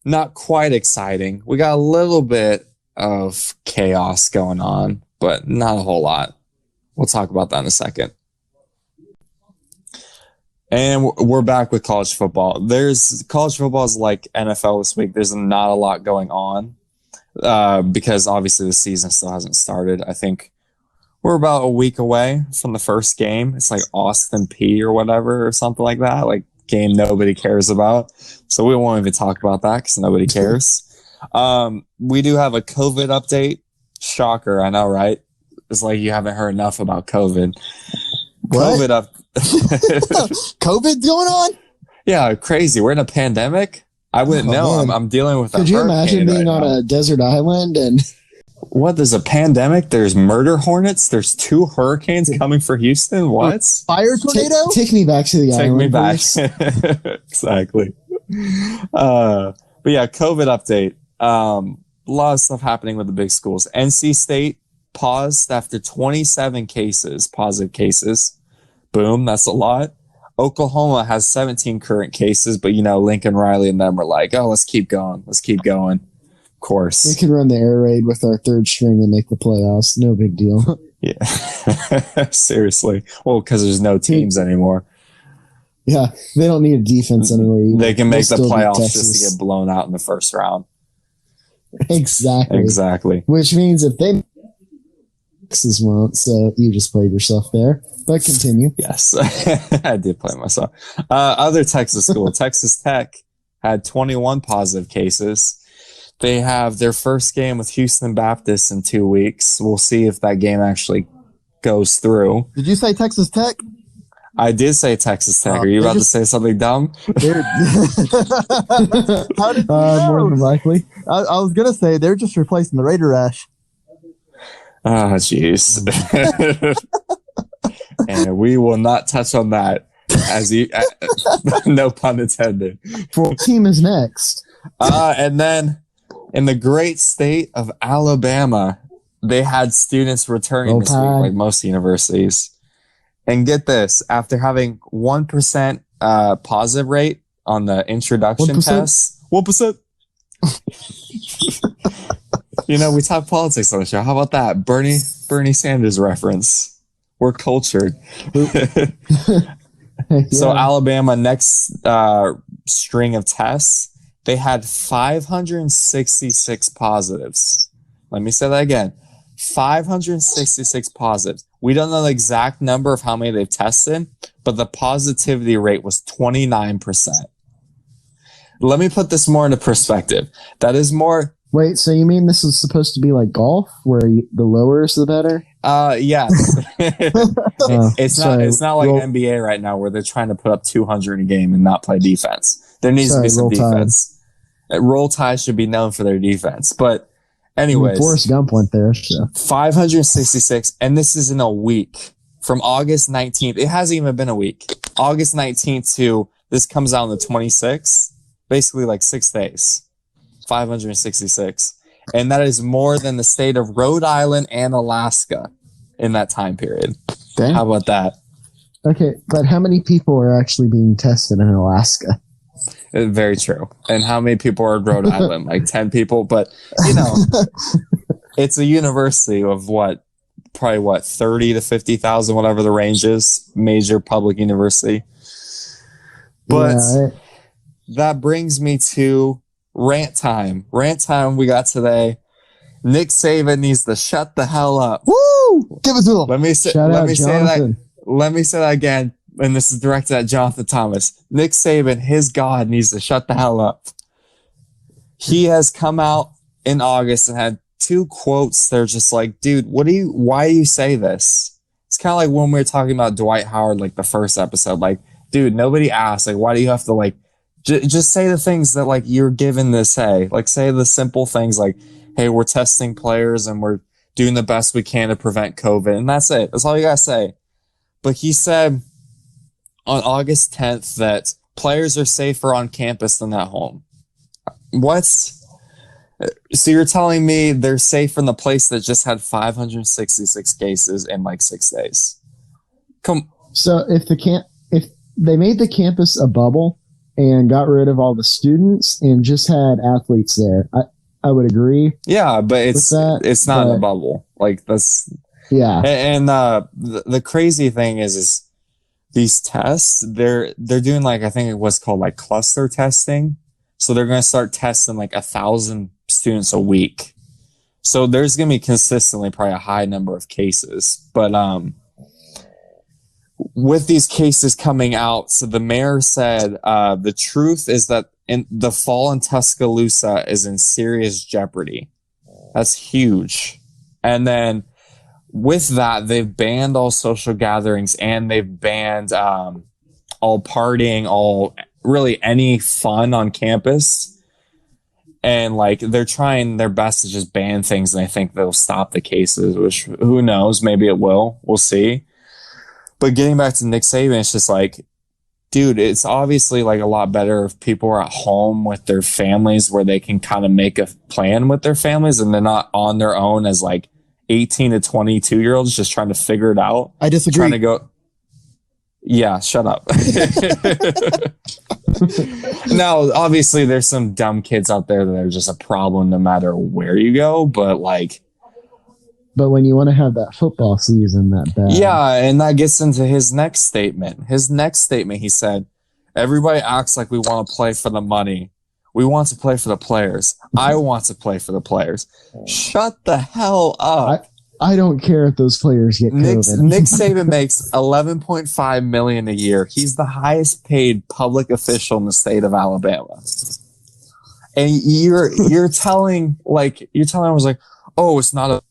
not quite exciting. We got a little bit of chaos going on, but not a whole lot. We'll talk about that in a second. And we're back with college football. College football is like NFL this week. There's not a lot going on because obviously the season still hasn't started. I think we're about a week away from the first game. It's like Austin P or whatever or something like that. Like game nobody cares about. So we won't even talk about that because nobody cares. We do have a COVID update. Shocker, I know, right? It's like you haven't heard enough about COVID. What? COVID up. COVID's going on? Yeah, crazy. We're in a pandemic. I wouldn't know. Man. I'm dealing with. Could you imagine being on a desert island and what? There's a pandemic. There's murder hornets. There's 2 hurricanes coming for Houston. What? Fire tornado? take me back to the Take island? me back. Please? Exactly. But yeah, COVID update. A lot of stuff happening with the big schools. NC State paused after 27 positive cases. Boom, that's a lot. Oklahoma has 17 current cases, but Lincoln Riley and them are like, oh, let's keep going. Of course. We can run the air raid with our third string and make the playoffs. No big deal. Yeah. Seriously. Well, because there's no teams anymore. Yeah, they don't need a defense anyway. They can make the They'll still beat playoffs just Texas. to get blown out in the first round. Exactly. Which means if they Texas won't, so you just played yourself there. But continue. Yes, I did play myself. Other Texas school, Texas Tech, had 21 positive cases. They have their first game with Houston Baptist in 2 weeks. We'll see if that game actually goes through. Did you say Texas Tech? I did say Texas Tech. Are you about to say something dumb? How did you know? More than likely. I was going to say they're just replacing the Raider Rash. Oh, jeez. And we will not touch on that. No pun intended. What team is next? And then in the great state of Alabama, they had students returning this week, like most universities. And get this, after having 1% positive rate on the introduction 1%? test, 1%. We talk politics on the show. How about that? Bernie Sanders reference. We're cultured. So Alabama, next string of tests, they had 566 positives. Let me say that again. 566 positives. We don't know the exact number of how many they've tested, but the positivity rate was 29%. Let me put this more into perspective. That is more. Wait, so you mean this is supposed to be like golf, where the lower is the better? Yes. It's not like NBA right now where they're trying to put up 200 a game and not play defense. There needs to be some defense. Roll Tide should be known for their defense. But anyways, Forrest Gump went there. So. 566, and this is in a week. From August 19th. It hasn't even been a week. August 19th to this comes out on the 26th. Basically like 6 days. 566. And that is more than the state of Rhode Island and Alaska in that time period. Dang. How about that? Okay, but how many people are actually being tested in Alaska? Very true. And how many people are in Rhode Island? Like 10 people. But, it's a university of probably 30 to 50,000, whatever the range is. Major public university. But that brings me to rant time. Rant time we got today. Nick Saban needs to shut the hell up. Woo! Give it to him. Let me say that again. And this is directed at Jonathan Thomas. Nick Saban, his God, needs to shut the hell up. He has come out in August and had 2 quotes. They're just like, dude, why do you say this? It's kind of like when we were talking about Dwight Howard, like the first episode, like, dude, nobody asked, like, why do you have to like, just say the things that like you're given to say, like say the simple things like, hey, we're testing players and we're doing the best we can to prevent COVID. And that's it. That's all you gotta say. But he said on August 10th that players are safer on campus than at home. What? So you're telling me they're safe in the place that just had 566 cases in like 6 days? So if they made the campus a bubble and got rid of all the students and just had athletes there, I would agree. Yeah, but it's not in a bubble. Like that's And the crazy thing is these tests they're doing like I think it was called like cluster testing. So they're going to start testing like 1,000 students a week. So there's going to be consistently probably a high number of cases, but with these cases coming out, so the mayor said the truth is that the fall in Tuscaloosa is in serious jeopardy. That's huge. And then with that, they've banned all social gatherings and they've banned all partying, all really any fun on campus. And like they're trying their best to just ban things, and I think they'll stop the cases, which who knows, maybe it will. We'll see. But getting back to Nick Saban, it's just like, dude, it's obviously like a lot better if people are at home with their families where they can kind of make a plan with their families and they're not on their own as like 18 to 22 year olds just trying to figure it out. I disagree. Trying to go. Yeah, shut up. Now, obviously, there's some dumb kids out there that are just a problem no matter where you go. But like, but when you want to have that football season that bad, yeah, and that gets into his next statement. His next statement, he said, "Everybody acts like we want to play for the money. We want to play for the players. I want to play for the players." Shut the hell up. I don't care if those players get COVID. Nick Saban makes $11.5 million a year. He's the highest paid public official in the state of Alabama. And you're telling I was like, oh, it's not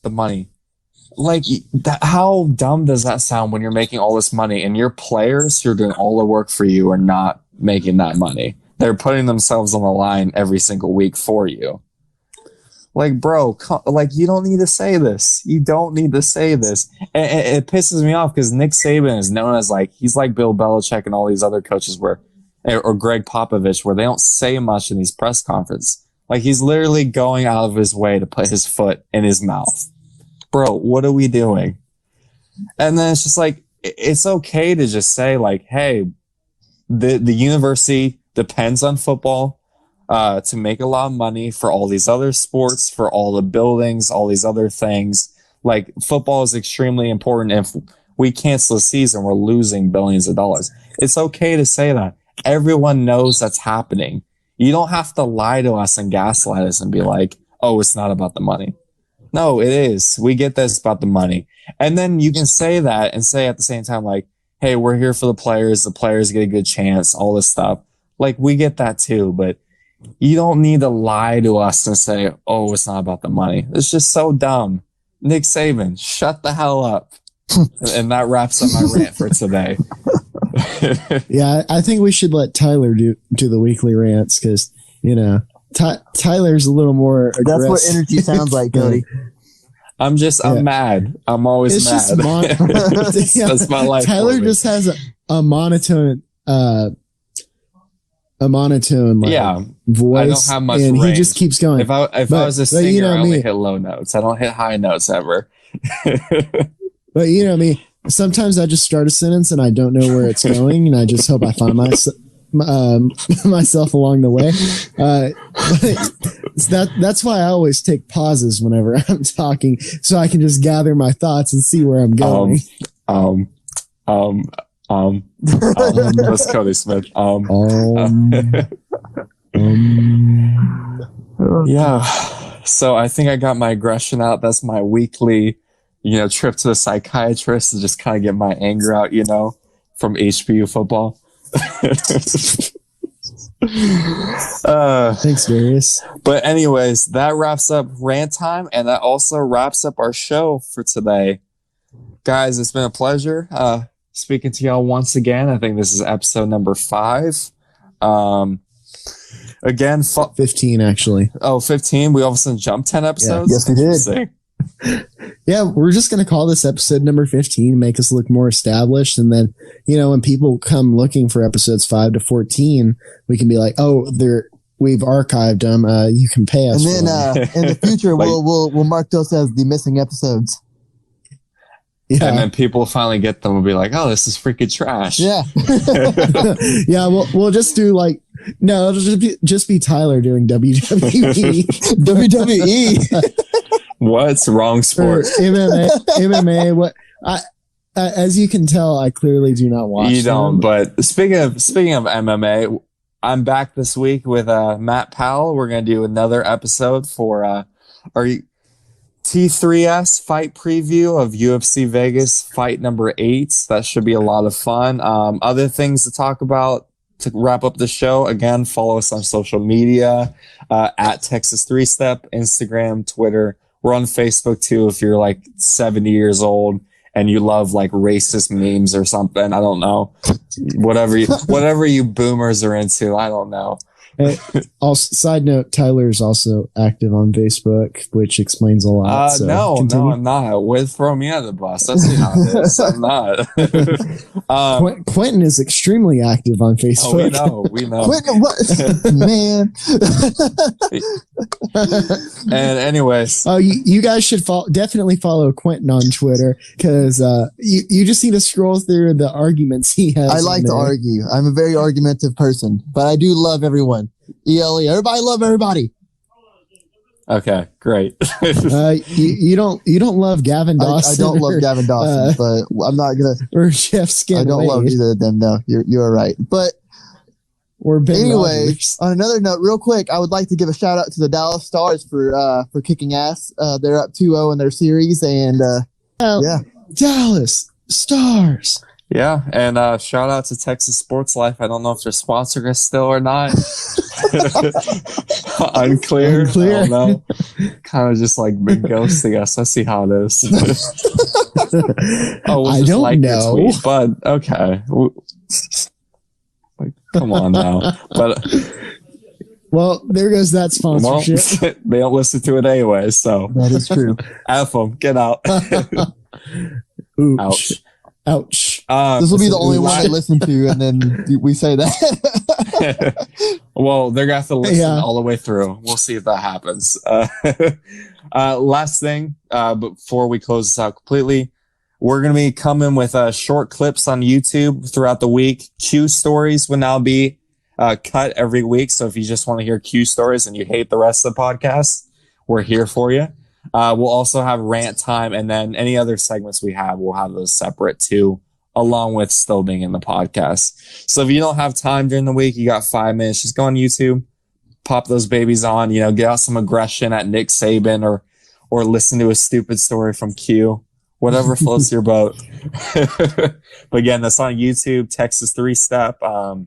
the money. Like how dumb does that sound when you're making all this money and your players who are doing all the work for you are not making that money? They're putting themselves on the line every single week for you. Like, bro, like you don't need to say this. You don't need to say this. And it pisses me off because Nick Saban is known as like, he's like Bill Belichick and all these other coaches or Greg Popovich, where they don't say much in these press conferences. Like he's literally going out of his way to put his foot in his mouth. Bro, what are we doing? And then it's just like, it's okay to just say like, hey, the university depends on football. To make a lot of money for all these other sports, for all the buildings, all these other things. Like football is extremely important. If we cancel the season, we're losing billions of dollars. It's okay to say that. Everyone knows that's happening. You don't have to lie to us and gaslight us and be like, oh, it's not about the money. No, it is. We get this about the money. And then you can say that and say at the same time, like, hey, we're here for the players. The players get a good chance, all this stuff. Like we get that too, but you don't need to lie to us and say, oh, it's not about the money. It's just so dumb. Nick Saban, shut the hell up. And that wraps up my rant for today. Yeah, I think we should let Tyler do the weekly rants because, you know, Tyler's a little more aggressive. That's what energy sounds like, Cody. I'm mad. I'm always mad. That's my life. Tyler just has a monotone like, voice. I don't have much and range. He just keeps going. If I was a singer, I only hit low notes. I don't hit high notes ever. But you know me. Sometimes I just start a sentence and I don't know where it's going, and I just hope I find myself along the way. That's why I always take pauses whenever I'm talking, so I can just gather my thoughts and see where I'm going. That's Cody Smith. Yeah. So I think I got my aggression out. That's my weekly, trip to the psychiatrist to just kind of get my anger out, from HBU football. Thanks, Darius. But anyways, that wraps up rant time, and that also wraps up our show for today. Guys, it's been a pleasure speaking to y'all once again. I think this is episode number 5. Again, 15 actually. Oh, 15. We all of a sudden jumped 10 episodes. Yes, we did. Yeah, we're just going to call this episode number 15, make us look more established. And then, when people come looking for episodes 5 to 14, we can be like, oh, we've archived them. You can pay us. And then in the future, we'll mark those as the missing episodes. Yeah. And then people finally get them and be like, oh, this is freaking trash. Yeah. Yeah, we'll just do no, it'll just be Tyler doing WWE. WWE. What's wrong sport? MMA. What? As you can tell, I clearly do not watch. You don't. But speaking of MMA, I'm back this week with Matt Powell. We're gonna do another episode for our T3S fight preview of UFC Vegas fight number 8. That should be a lot of fun. Other things to talk about to wrap up the show. Again, follow us on social media at Texas 3 Step, Instagram, Twitter. We're on Facebook too. If you're like 70 years old and you love like racist memes or something, I don't know. Whatever you boomers are into, I don't know. Also, side note, Tyler is also active on Facebook, which explains a lot. So no, continue. I'm not. Throw me under the bus. That's not it. I'm not. Quentin is extremely active on Facebook. Oh, we know. Quentin, what? Man. And anyways. Oh, you guys should definitely follow Quentin on Twitter, because you just need to scroll through the arguments he has. I like to argue. I'm a very argumentative person, but I do love everyone. ELE. Everybody love everybody. Okay, great. You don't love Gavin Dawson. I don't love Gavin Dawson, but I'm not gonna. Or Jeff Skin. I don't love either of them. No, you're right. But anyway, on another note, real quick, I would like to give a shout out to the Dallas Stars for kicking ass. They're up 2-0 in their series, and yeah, Dallas Stars. Yeah, and shout out to Texas Sports Life. I don't know if they're sponsoring us still or not. Unclear. I don't know. Kind of just like been ghosting us. Let's see how it is. I don't know. Tweet, but okay. Like, come on now. But well, there goes that sponsorship. Well, they don't listen to it anyway, so that is true. F them. Get out. Ouch. Ouch. This will be the only one I listen to, and then we say that. Well, they're going to have to listen all the way through. We'll see if that happens. Last thing, before we close this out completely, we're going to be coming with short clips on YouTube throughout the week. Q stories will now be cut every week. So if you just want to hear Q stories and you hate the rest of the podcast, we're here for you. We'll also have rant time, and then any other segments we have, we'll have those separate too, along with still being in the podcast. So if you don't have time during the week, you got 5 minutes, just go on YouTube, pop those babies on, get out some aggression at Nick Saban or listen to a stupid story from Q, whatever floats your boat. But again, that's on YouTube, Texas 3-Step. That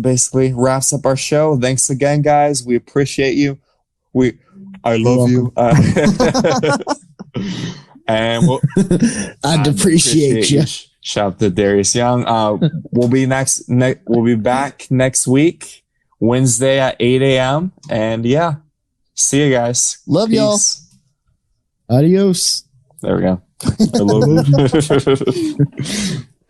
basically wraps up our show. Thanks again, guys. We appreciate you. I love you. And I'd appreciate you. Shout out to Darius Young. We'll be we'll be back next week, Wednesday at 8 a.m. And see you guys. Love y'all. Adios. There we go. I love you.